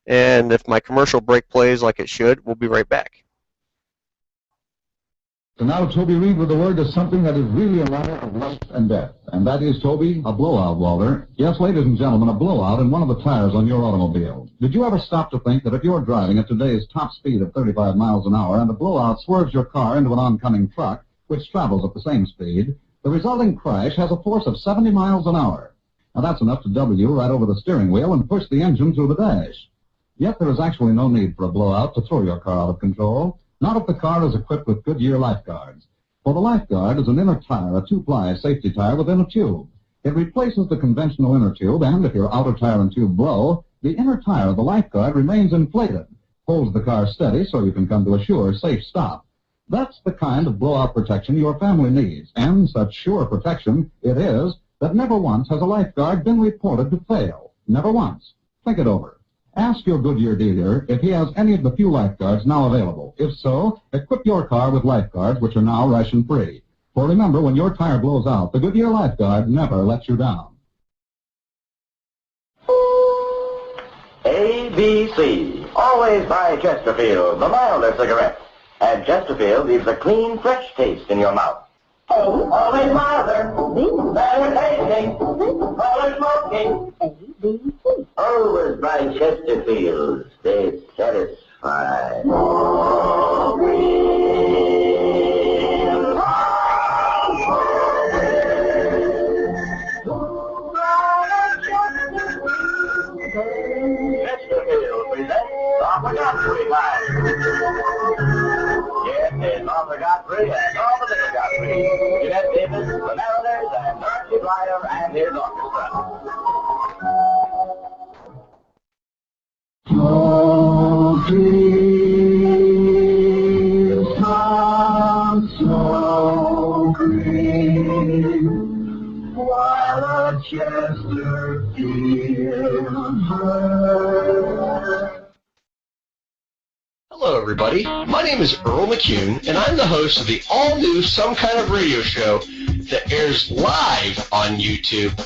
And if my commercial break plays like it should, we'll be right back. So now Toby Reed with the word to something that is really a matter of life and death. And that is, Toby, a blowout, Walter. Yes, ladies and gentlemen, a blowout in one of the tires on your automobile. Did you ever stop to think that if you're driving at today's top speed of 35 miles an hour and a blowout swerves your car into an oncoming truck, which travels at the same speed, the resulting crash has a force of 70 miles an hour. Now that's enough to double you right over the steering wheel and push the engine through the dash. Yet there is actually no need for a blowout to throw your car out of control, not if the car is equipped with Goodyear Lifeguards. For the Lifeguard is an inner tire, a two-ply safety tire within a tube. It replaces the conventional inner tube, and if your outer tire and tube blow, the inner tire of the Lifeguard remains inflated, holds the car steady so you can come to a sure, safe stop. That's the kind of blowout protection your family needs, and such sure protection it is that never once has a Lifeguard been reported to fail. Never once. Think it over. Ask your Goodyear dealer if he has any of the few Lifeguards now available. If so, equip your car with Lifeguards, which are now ration-free. For remember, when your tire blows out, the Goodyear Lifeguard never lets you down. ABC. Always buy Chesterfield, the milder cigarette. And Chesterfield leaves a clean, fresh taste in your mouth. Oh, always milder. Better tasting. Fuller smoking. ABC. Always buy Chesterfield. Stay satisfied. Oh, Chesterfield presents Offer-Got-Free Time. Yes, it's Offer-Got-Free and all the little Got-Free. Jeanette Davis, the Mariners, and Archie Blyer and his orchestra. So green, so green, while a Chesterfield bird. Hello, everybody. My name is Earl McCune, and I'm the host of the all-new Some Kind of Radio Show that airs live on YouTube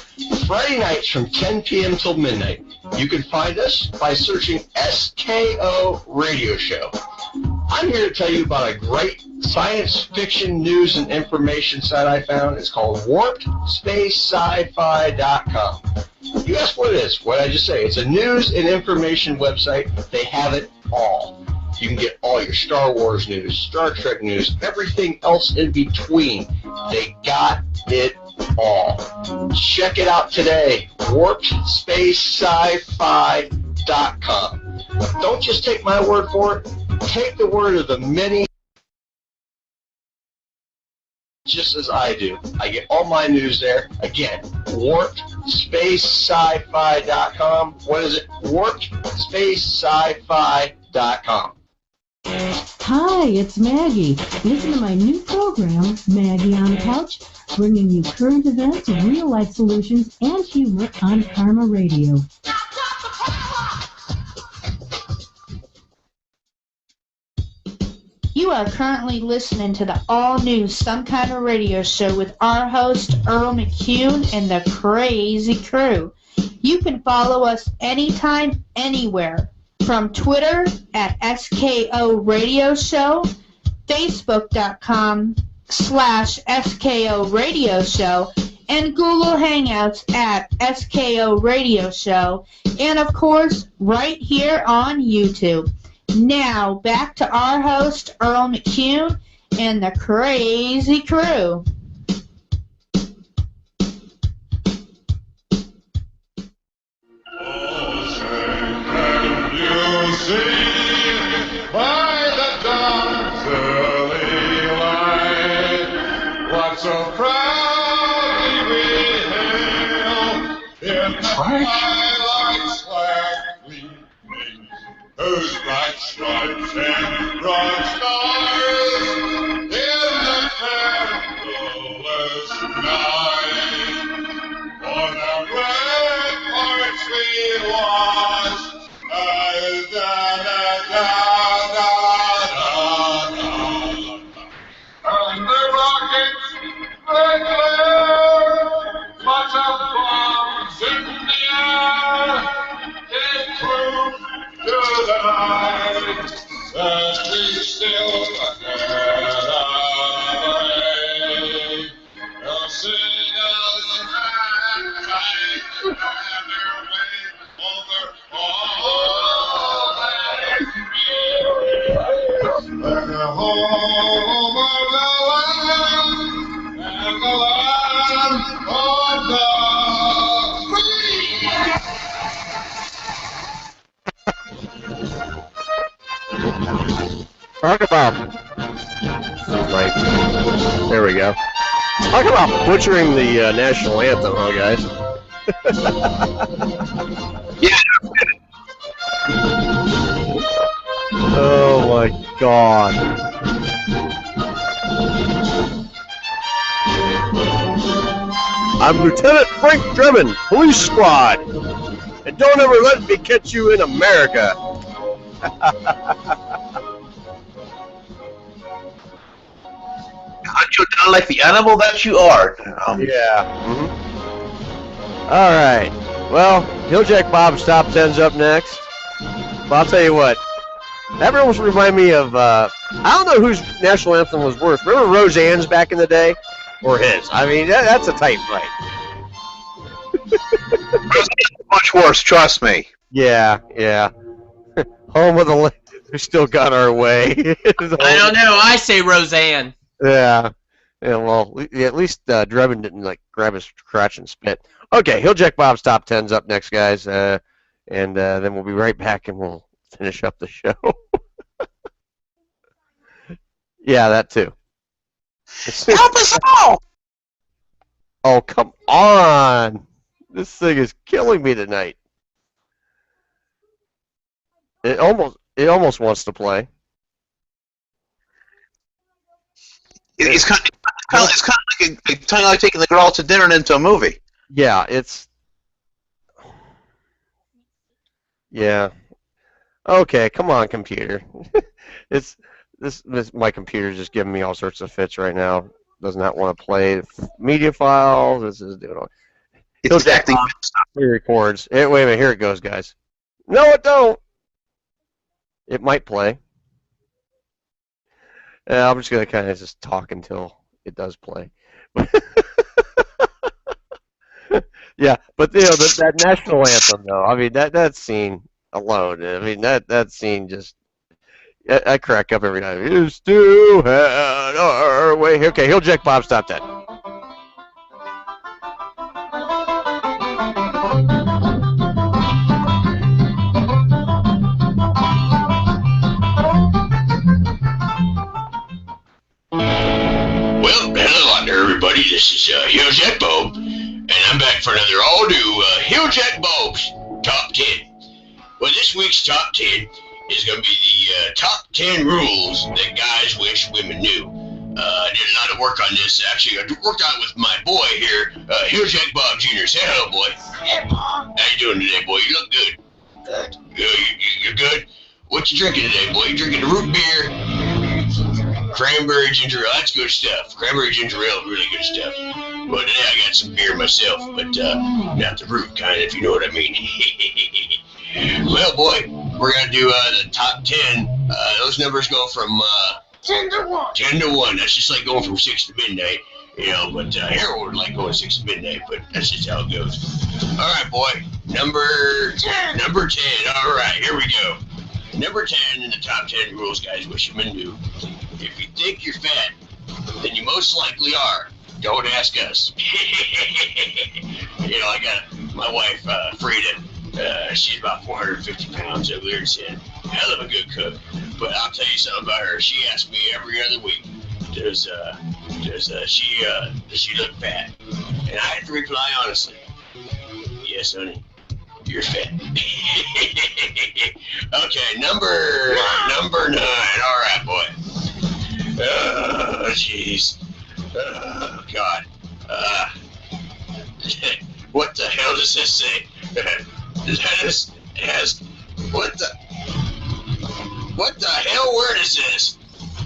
Friday nights from 10 p.m. till midnight. You can find us by searching SKO Radio Show. I'm here to tell you about a great science fiction news and information site I found. It's called WarpedSpaceSci-Fi.com. You ask what it is. What did I just say? It's a news and information website. They have it all. You can get all your Star Wars news, Star Trek news, everything else in between. They got it all. Check it out today. WarpedSpaceSci-Fi.com. Don't just take my word for it. Take the word of the many, just as I do. I get all my news there. Again, WarpedSpaceSci-Fi.com. What is it? WarpedSpaceSci-Fi.com. Hi, it's Maggie. Listen to my new program, Maggie on the Couch, bringing you current events, real-life solutions, and humor on Karma Radio. You are currently listening to the all-new Some Kind of Radio Show with our host, Earl McCune, and the Crazy Crew. You can follow us anytime, anywhere, from Twitter at SKO Radio Show, Facebook.com/SKO Radio Show, and Google Hangouts at SKO Radio Show, and of course, right here on YouTube. Now, back to our host, Earl McCune, and the crazy crew. You see, by the dawn's early light, what so proudly we hail in the twilight's black gleaming, whose bright stripes and broad stars in the perilous night on the ramparts we watched. And the rockets, they glare, lots of bombs in the air, it proved to the night that we still had a way. They'll sing us right over all that and the home of the land and the land of the free. Talk about. Right. There we go. Talk about butchering the national anthem, huh, guys? Yeah. Oh my God. I'm Lieutenant Frank Drebin, Police Squad. And don't ever let me catch you in America. Hunt you down like the animal that you are. Yeah. All right. Well, Hilljack Bob's Top 10's up next. But I'll tell you what. That almost remind me of, I don't know whose national anthem was worse. Remember Roseanne's back in the day? Or his? I mean, that's a tight fight. Much worse, trust me. Yeah. Home of the we still got our way. I don't know. I say Roseanne. Yeah. Well, at least Drebin didn't grab his crotch and spit. Okay, Hilljack Bob's Top 10's up next, guys, and then we'll be right back and we'll finish up the show. Yeah, that too. Help us all! Oh, come on! This thing is killing me tonight. It almost wants to play. It's kind of like taking the girl out to dinner and into a movie. Yeah, yeah. Okay, come on, computer. This my computer's just giving me all sorts of fits right now. Does not want to play media files. This is doing all. It's acting. He records. Wait a minute, here it goes, guys. No, it don't. It might play. I'm just gonna kind of just talk until it does play. Yeah, but that national anthem though. I mean that scene alone. I mean that scene just. I crack up every time. You still had our way. Okay, Hilljack Bob, stop that. Well, hello out there, everybody. This is Hilljack Bob, and I'm back for another all-new Hilljack Bob's Top 10. Well, this week's Top 10 is going to be the top 10 rules that guys wish women knew. I did a lot of work on this, actually. I worked on it with my boy here, Hilljack Bob Jr. Say hello, boy. Hey, Bob. How you doing today, boy? You look good. Good. You're good? What you drinking today, boy? You drinking the root beer? Cranberry ginger ale, that's good stuff. Cranberry ginger ale, really good stuff. Well, today I got some beer myself, but not the root kind, if you know what I mean. Well, boy, we're going to do the top 10. Those numbers go from 10 to 1. 10 to 1. That's just like going from 6 to midnight. But Harold would like going 6 to midnight, but that's just how it goes. All right, boy. Number 10. All right, here we go. Number 10 in the top 10 rules, guys, wish them do. If you think you're fat, then you most likely are. Don't ask us. I got my wife, Frida. She's about 450 pounds over there and said, hell of a good cook. But I'll tell you something about her. She asks me every other week, does she look fat? And I have to reply honestly, yes, honey, you're fat. Okay, number 9. All right, boy. Oh, jeez. Oh, God. What the hell does this say? What the hell word is this?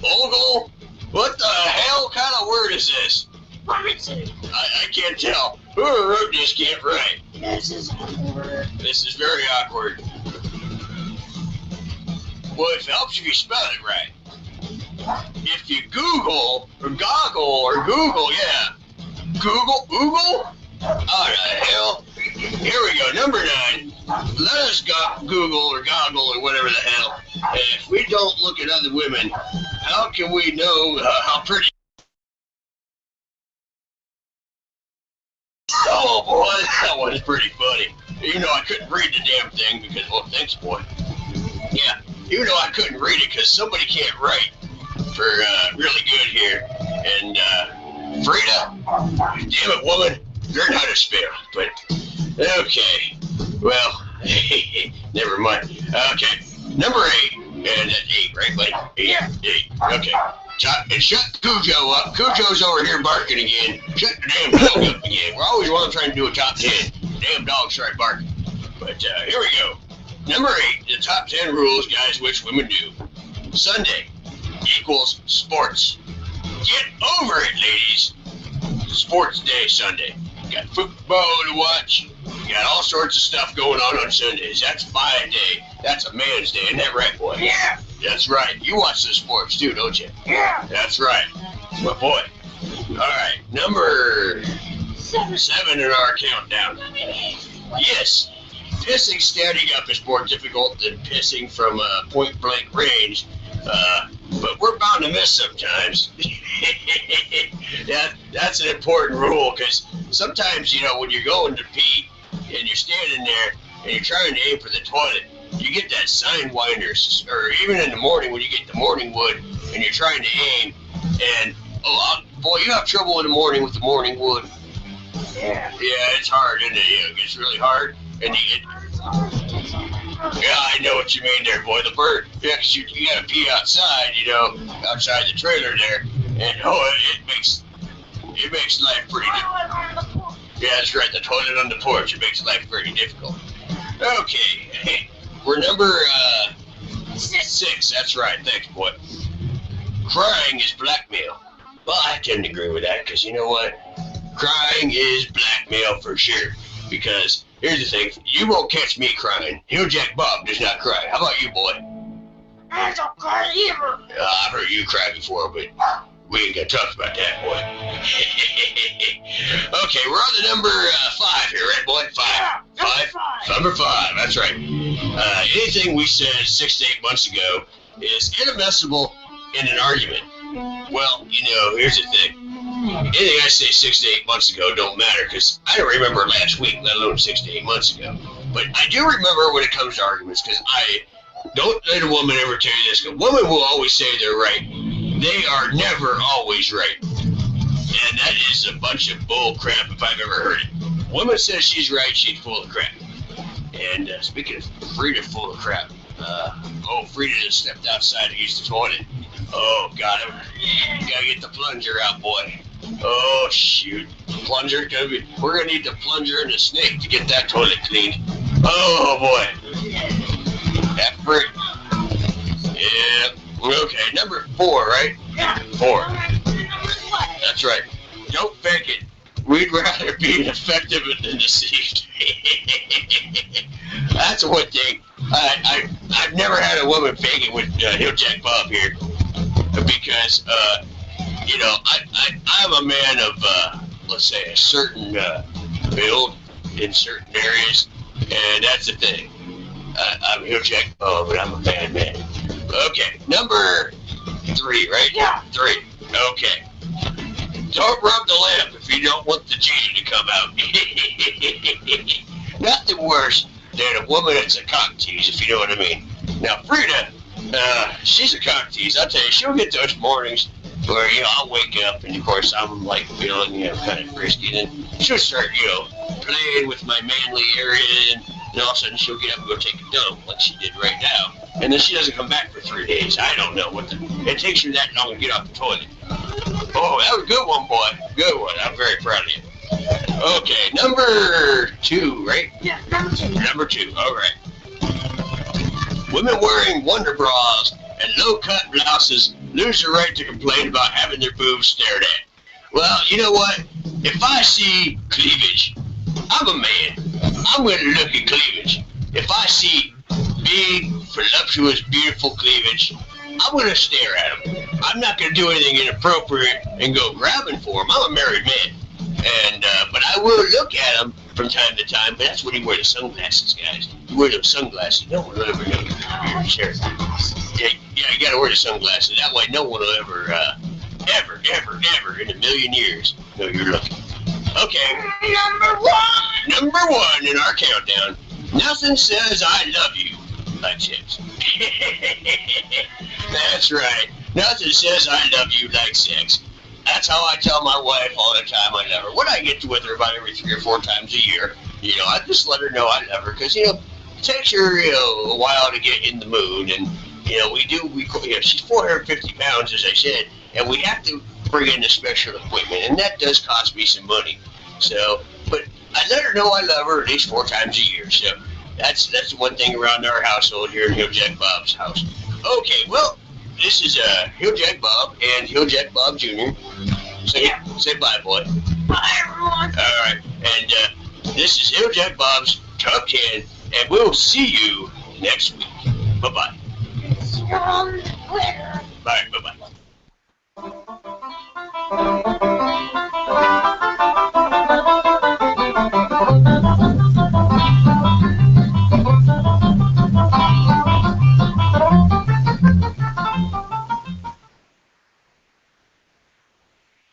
Ogle? What the hell kind of word is this? What is it? I can't tell. Whoever wrote this can't write. This is awkward. This is very awkward. Well, if it helps if you spell it right. If you Google, or Google, yeah. Google? Oh, the hell. Here we go, number 9. Let us Google or goggle or whatever the hell. If we don't look at other women, how can we know how pretty? Oh boy, that was pretty funny. I couldn't read the damn thing because, well, thanks, boy. Yeah, I couldn't read it because somebody can't write for really good here. And Frida, damn it, woman, learn how to spell. But okay, well, never mind. Okay, number 8, and 8, right, buddy? 8, yeah. 8. Okay. And shut Cujo up. Cujo's over here barking again. Shut the damn dog up again. We're always trying to do a top 10. Damn dog started barking. But here we go. Number 8, the top 10 rules, guys, which women do. Sunday equals sports. Get over it, ladies. Sports day Sunday. Got football to watch. You got all sorts of stuff going on Sundays. That's my day. That's a man's day. Isn't that right, boy? Yeah. That's right. You watch the sports too, don't you? Yeah. That's right. My boy. All right. Number 7 in our countdown. Yes. Pissing standing up is more difficult than pissing from point-blank range. But we're bound to miss sometimes. That's an important rule because sometimes, when you're going to pee and you're standing there and you're trying to aim for the toilet, you get that sidewinder, or even in the morning when you get the morning wood and you're trying to aim, and boy, you have trouble in the morning with the morning wood. Yeah, it's hard, isn't it? It gets really hard, and yeah, I know what you mean there, boy. The bird. Yeah, 'cause you gotta pee outside, outside the trailer there, and it makes life pretty difficult. Yeah, that's right. The toilet on the porch. It makes life pretty difficult. Okay, we're number 6. That's right. Thanks, boy. Crying is blackmail. Well, I tend to agree with that because you know what? Crying is blackmail for sure. Because here's the thing, you won't catch me crying. Jack Bob does not cry. How about you, boy? I don't cry either. I've heard you cry before, but we ain't gonna talk about that, boy. Okay, we're on the number 5 here, right, boy? 5. Number 5. That's right. Anything we said 6 to 8 months ago is inadmissible in an argument. Well, here's the thing. Anything I say 6 to 8 months ago don't matter because I don't remember last week, let alone 6 to 8 months ago. But I do remember when it comes to arguments because I don't let a woman ever tell you this. Women will always say they're right. They are never always right. And that is a bunch of bull crap if I've ever heard it. Woman says she's right, she's full of crap. And speaking of Frida full of crap, Frida just stepped outside to use the toilet. Oh, God, you gotta get the plunger out, boy. Oh, shoot. Plunger, we're gonna need the plunger and the snake to get that toilet cleaned. Oh, boy. Effort. Yeah. Okay, number 4, right? Yeah. 4. That's right. Don't fake it. We'd rather be ineffective than deceived. That's one thing. I've never had a woman fake it with Jack Bob here. Because you know, I'm a man of, let's say, a certain build in certain areas, and that's the thing. I'm here, Jack. Oh, but I'm a bad man. Okay, number 3, right? Yeah. 3. Okay. Don't rub the lamp if you don't want the genie to come out. Nothing worse than a woman that's a cock tease, if you know what I mean. Now, Frida, she's a cock tease. I'll tell you, she'll get those mornings where, you know, I'll wake up and, of course, I'm, like, feeling, you know, kind of frisky. And then she'll start, you know, playing with my manly area, and all of a sudden she'll get up and go take a dump, like she did right now. And then she doesn't come back for 3 days. I don't know what it takes her that long to get off the toilet. Oh, that was a good one, boy. Good one. I'm very proud of you. Okay, number 2, right? Yeah, number 2. Number 2, all right. Women wearing wonder bras and low-cut blouses lose the right to complain about having their boobs stared at. Well, you know what? If I see cleavage, I'm a man. I'm going to look at cleavage. If I see big, voluptuous, beautiful cleavage, I'm going to stare at them. I'm not going to do anything inappropriate and go grabbing for them. I'm a married man. And, but I will look at them from time to time, but that's when you wear the sunglasses, guys. You wear those sunglasses, no one will ever know you're sharing. Yeah, you got to wear the sunglasses. That way no one will ever, ever in a million years know you're looking. Okay, number one in our countdown. Nothing says I love you like sex. That's right. Nothing says I love you like sex. That's how I tell my wife all the time I love her. When I get with her about every 3 or 4 times a year, you know, I just let her know I love her because, you know, it takes her, you know, a while to get in the mood. And, you know, you know, she's 450 pounds, as I said, and we have to bring in the special equipment, and that does cost me some money. So, but I let her know I love her at least 4 times a year. So that's the one thing around our household here in Hill Jack Bob's house. Okay, well, this is Hill Jack Bob and Hill Jack Bob Jr. Say bye, boy. Bye, everyone. All right, and this is Hill Jack Bob's Top 10, and we'll see you next week. Bye-bye. See you on Twitter. Bye, bye-bye.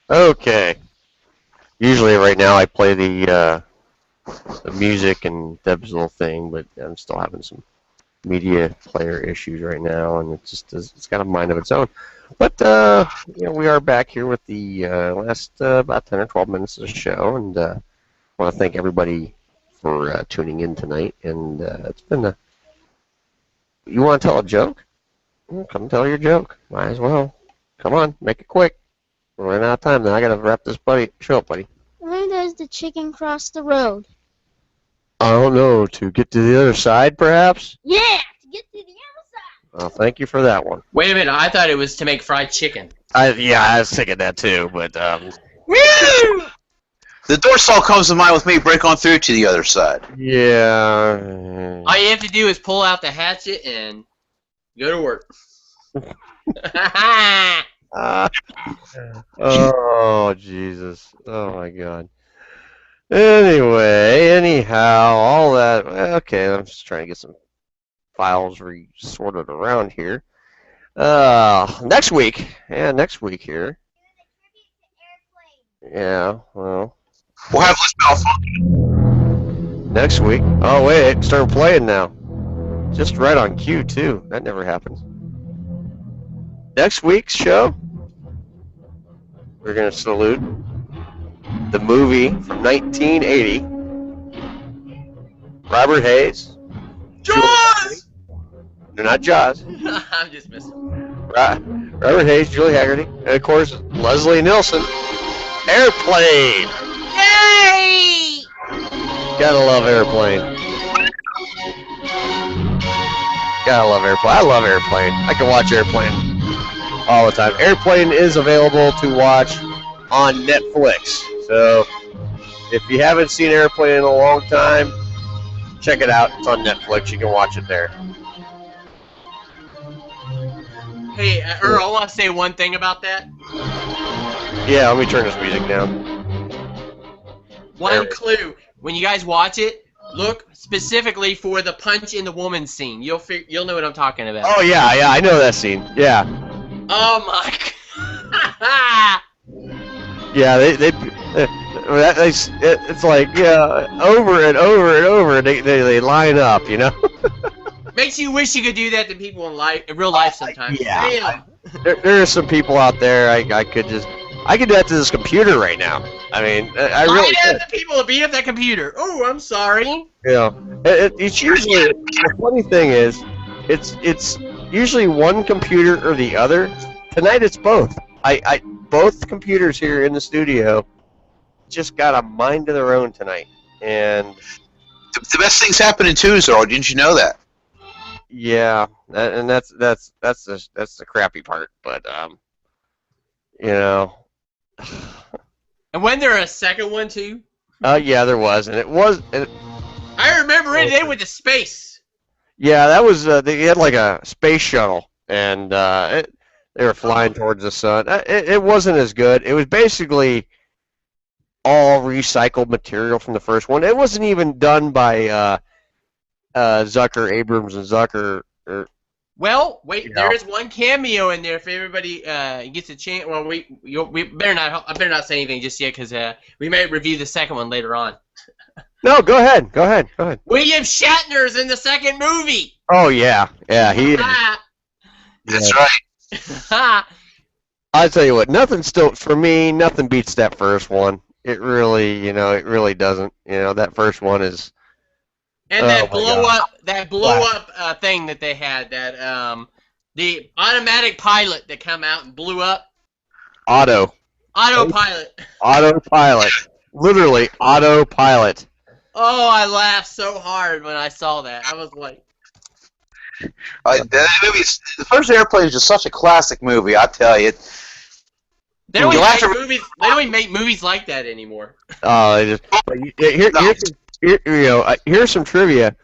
Okay. Usually right now I play the music and Deb's little thing, but I'm still having some media player issues right now, and it's got a mind of its own. But you know, we are back here with the last about 10 or 12 minutes of the show, and I want to thank everybody for tuning in tonight. And it's been a. You want to tell a joke? Well, come tell your joke. Might as well. Come on, make it quick. We're running out of time now. I gotta wrap this show up, buddy. Where does the chicken cross the road? I don't know. To get to the other side, perhaps? Yeah, to get to the other side. Well, thank you for that one. Wait a minute, I thought it was to make fried chicken. I was thinking that too, but The dorsal comes to mind with me. Break on through to the other side. Yeah. All you have to do is pull out the hatchet and go to work. Oh, Jesus. Oh, my God. Anyhow, all that. Okay, I'm just trying to get some files sorted around here. Next week. Yeah, next week here. Yeah, well. We'll have less malfunction. Next week. Oh, wait, it started playing now. Just right on cue, too. That never happens. Next week's show, we're going to salute the movie from 1980. Robert Hayes. Jaws! No, not Jaws. I'm just messing. Robert Hayes, Julie Haggerty, and of course, Leslie Nielsen. Airplane! Yay! Gotta love Airplane. Gotta love Airplane. I love Airplane. I can watch Airplane all the time. Airplane is available to watch on Netflix. So if you haven't seen Airplane in a long time, check it out. It's on Netflix. You can watch it there. Hey, Earl, I want to say one thing about that. Yeah, let me turn this music down. One clue: when you guys watch it, look specifically for the punch in the woman scene. You'll know what I'm talking about. Oh yeah, I know that scene. Yeah. Oh my god. Yeah, it's like over and over and over, and they line up, you know. Makes you wish you could do that to people in real life sometimes. Yeah. There are some people out there I could do that to this computer right now. I mean, I really have the people to beat up that computer. Oh, I'm sorry. Yeah. It's usually the funny thing is, it's usually one computer or the other. Tonight it's both. Both computers here in the studio just got a mind of their own tonight, and the best things happen in twos, Earl. Didn't you know that? Yeah, and that's the crappy part. But you know. And when there a second one too? Yeah, there was, and it was. I remember it. They went to space. Yeah, that was. They had like a space shuttle, and they were flying towards the sun. It wasn't as good. It was basically all recycled material from the first one. It wasn't even done by Zucker, Abrams, and Zucker. Well, wait. There is one cameo in there. If everybody gets a chance, well, we better not. I better not say anything just yet because we may review the second one later on. No, go ahead. William Shatner's in the second movie. Oh yeah, he is. That's right. I'll tell you what, nothing beats that first one. It really doesn't. That first one is. And that blow up thing that they had, that the automatic pilot that come out and blew up. Autopilot. Literally autopilot. Oh, I laughed so hard when I saw that. I was like. That movie, the first Airplane is just such a classic movie. I tell you. They don't even make movies like that anymore. Oh, here's some trivia.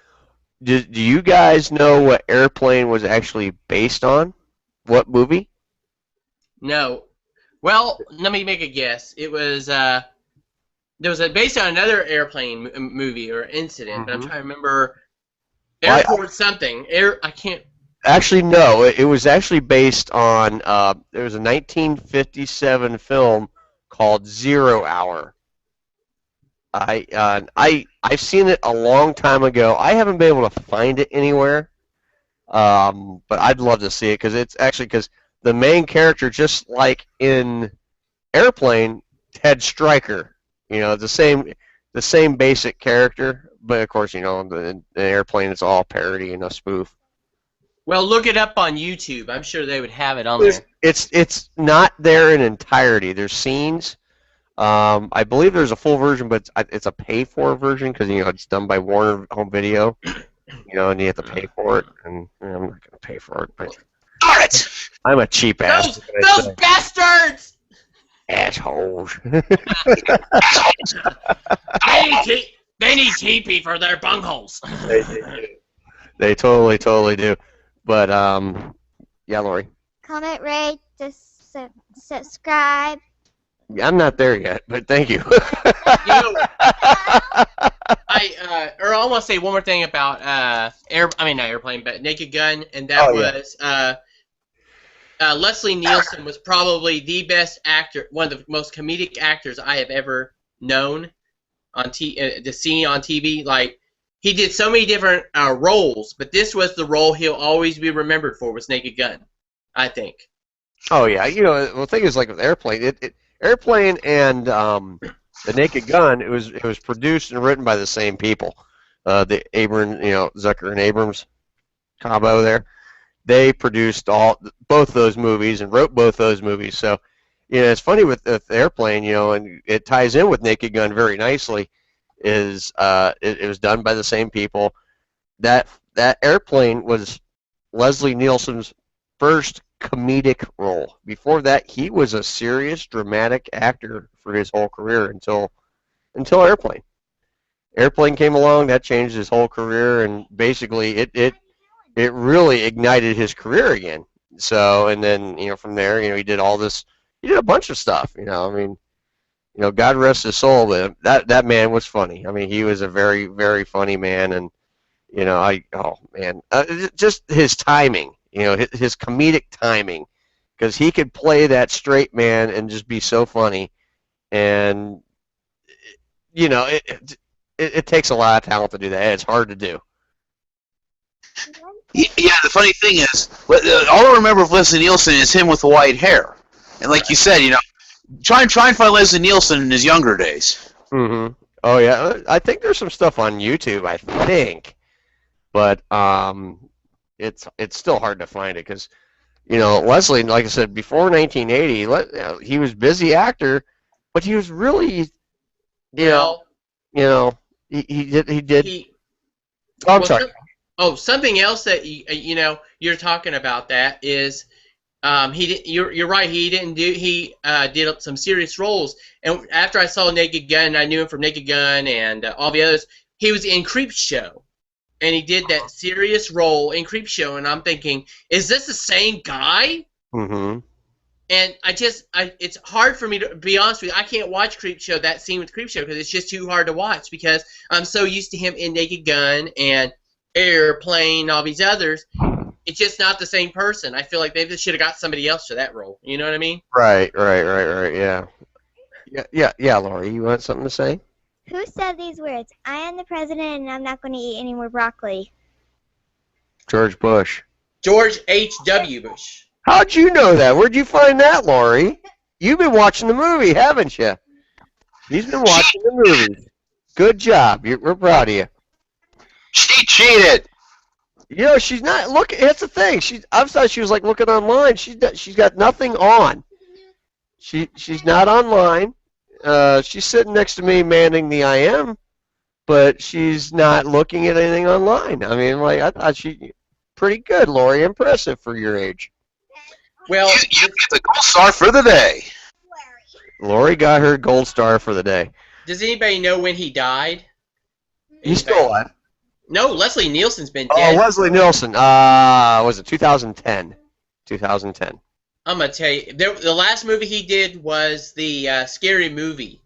Do you guys know what Airplane was actually based on? What movie? No. Well, let me make a guess. It was based on another Airplane movie or incident, but I'm trying to remember. Airport something. I can't. Actually, no. It was actually based on. There was a 1957 film called 0 Hour. I've seen it a long time ago. I haven't been able to find it anywhere. But I'd love to see it because the main character, just like in Airplane, Ted Stryker. The same basic character. But of course, the Airplane is all parody and a spoof. Well, look it up on YouTube. I'm sure they would have it on there. It's not there in entirety. There's scenes. I believe there's a full version, but it's a pay-for version because it's done by Warner Home Video. And you have to pay for it, and I'm not going to pay for it. But darn it! I'm a cheap ass. Those bastards! Assholes. They need TP for their bungholes. They totally do. But yeah, Lori. Comment, rate, subscribe. I'm not there yet, but thank you. Earl, I want to say one more thing about not Airplane, but Naked Gun, and that was Leslie Nielsen was probably the best actor, one of the most comedic actors I have ever known to see on TV. Like, he did so many different roles, but this was the role he'll always be remembered for, was Naked Gun, I think. Oh yeah, the thing is, like with Airplane, Airplane and the Naked Gun, it was produced and written by the same people. The Abrams, Zucker and Abrams combo there. They produced both those movies and wrote both those movies. So, it's funny with Airplane, and it ties in with Naked Gun very nicely. It was done by the same people. That Airplane was Leslie Nielsen's first comedic role. Before that, he was a serious, dramatic actor for his whole career until Airplane. Airplane came along, that changed his whole career, and basically it really ignited his career again. So, and then from there, he did all this he did a bunch of stuff. You know, I mean, you know, God rest his soul, but that man was funny. I mean, he was a very, very funny man, and you know, just his timing. You know, his comedic timing, because he could play that straight man and just be so funny, and you know, it takes a lot of talent to do that. It's hard to do. Yeah, the funny thing is, all I remember of Leslie Nielsen is him with the white hair. And like you said, you know, try and find Leslie Nielsen in his younger days. Mm-hmm. Oh, yeah. I think there's some stuff on YouTube, I think. But it's still hard to find it because, you know, Leslie, like I said, before 1980, he was a busy actor, but he was really, he did. I'm sorry. Something else that you know you're talking about that is you're right. He did some serious roles, and after I saw Naked Gun, I knew him from Naked Gun and all the others. He was in Creepshow, and he did that serious role in Creepshow, and I'm thinking, is this the same guy? Mm-hmm. And it's hard for me to be honest with you. I can't watch Creepshow, that scene with Creepshow, because it's just too hard to watch because I'm so used to him in Naked Gun and Airplane, all these others. It's just not the same person. I feel like they should have got somebody else for that role. You know what I mean? Right. Yeah, Lori, you want something to say? Who said these words? I am the president and I'm not going to eat any more broccoli. George Bush. George H.W. Bush. How'd you know that? Where'd you find that, Lori? You've been watching the movie, haven't you? He's been watching the movie. Good job. We're proud of you. She cheated. You know, she's not looking. That's the thing. I thought she was like looking online. She's got nothing on. She's not online. She's sitting next to me manning the IM, but she's not looking at anything online. I mean, like I thought she pretty good, Lori. Impressive for your age. Well, you get the gold star for the day. Lori got her gold star for the day. Does anybody know when he died? He's still alive. No, Leslie Nielsen's been dead. Oh, Leslie Nielsen. Was it 2010? 2010. I'm gonna tell you, the last movie he did was the Scary Movie.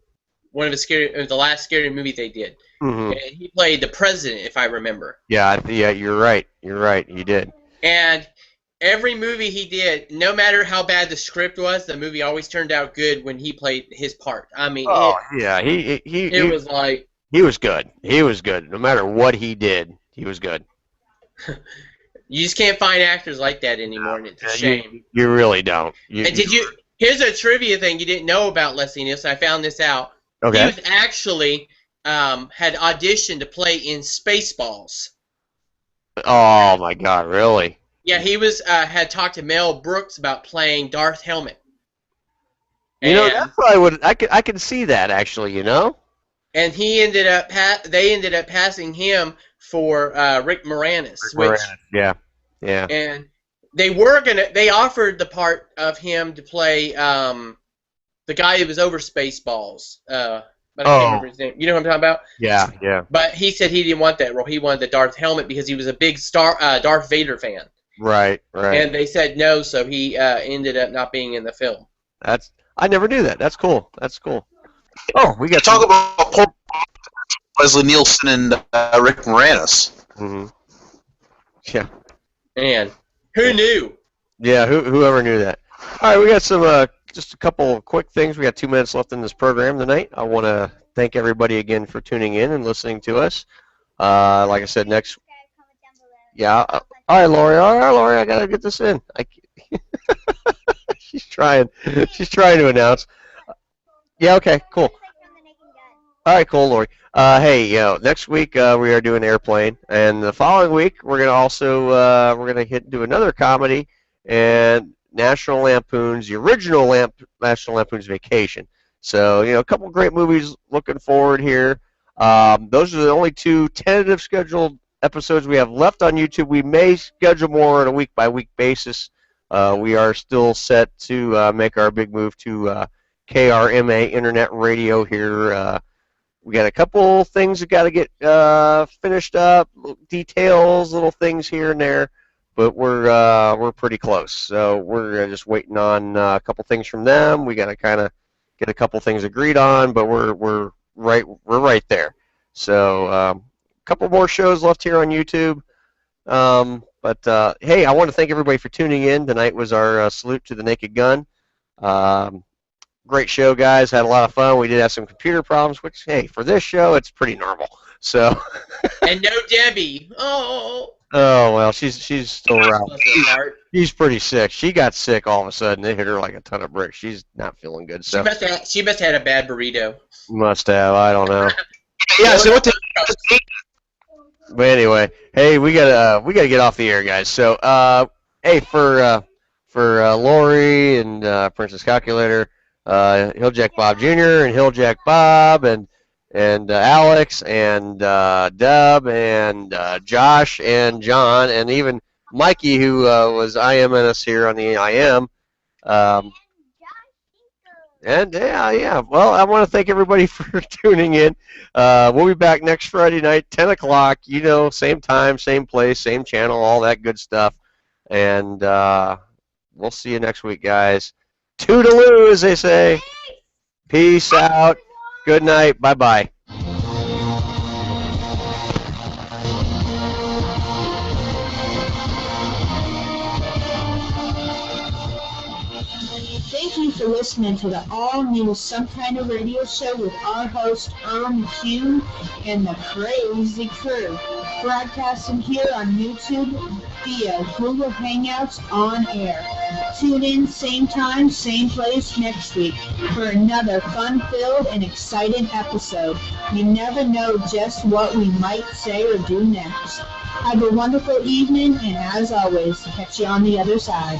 The last Scary Movie they did. Mm-hmm. And he played the president, if I remember. Yeah, you're right. You're right. He did. And every movie he did, no matter how bad the script was, the movie always turned out good when he played his part. I mean, it was like. He was good. He was good. No matter what he did, he was good. You just can't find actors like that anymore, and it's a shame. You really don't. Here's a trivia thing you didn't know about Leslie Nielsen. I found this out. Okay. He was actually had auditioned to play in Spaceballs. Oh my God! Really? Yeah, he was had talked to Mel Brooks about playing Darth Helmet. You know, that's what I would. I could see that actually. You know. And he ended up. They ended up passing him for Rick Moranis. Yeah. And they offered the part of him to play the guy who was over Spaceballs. But I can't remember his name. You know what I'm talking about? Yeah. But he said he didn't want that role. He wanted the Darth Helmet because he was a big Darth Vader fan. Right. And they said no, so he ended up not being in the film. I never knew that. That's cool. Oh, we got talk about poor Leslie Nielsen and Rick Moranis. Mm-hmm. Yeah. Man, who knew? Yeah, whoever knew that. All right, we got some just a couple of quick things. We got 2 minutes left in this program tonight. I want to thank everybody again for tuning in and listening to us. Like I said, next. Yeah. All right, Lori. I gotta get this in. She's trying to announce. Yeah, okay, cool. All right, cool, Lori. Hey, next week we are doing Airplane, and the following week we're gonna also do another comedy and National Lampoon's the original National Lampoon's Vacation. So a couple great movies. Looking forward here. Those are the only 2 tentative scheduled episodes we have left on YouTube. We may schedule more on a week-by-week basis. We are still set to make our big move to KRMA Internet Radio here. We got a couple things that got to get finished up, details, little things here and there. but we're pretty close. So we're just waiting on a couple things from them. We got to kind of get a couple things agreed on, but we're right there. So a couple more shows left here on YouTube. But hey, I want to thank everybody for tuning in. Tonight was our salute to the Naked Gun. Great show, guys. Had a lot of fun. We did have some computer problems, which, hey, for this show, it's pretty normal. So. And no Debbie. Oh. Oh well, she's still around. She's pretty sick. She got sick all of a sudden. It hit her like a ton of bricks. She's not feeling good. So. She must have had a bad burrito. Must have. I don't know. Yeah. So what? But anyway, hey, we gotta get off the air, guys. So, hey, for Lori and Princess Calculator, Hilljack Bob Jr. and Hilljack Bob and Alex and Deb and Josh and John and even Mikey, who was IMing us here on the IM. And yeah. Well, I want to thank everybody for tuning in. We'll be back next Friday night, 10 o'clock. You know, same time, same place, same channel, all that good stuff. And we'll see you next week, guys. Toodaloo, as they say. Peace out. Good night. Bye-bye. Thank you for listening to the all-new Some Kind of Radio Show with our host, Earl McCune, and the Crazy Crew, broadcasting here on YouTube via Google Hangouts on air. Tune in same time, same place next week for another fun-filled and exciting episode. You never know just what we might say or do next. Have a wonderful evening, and as always, catch you on the other side.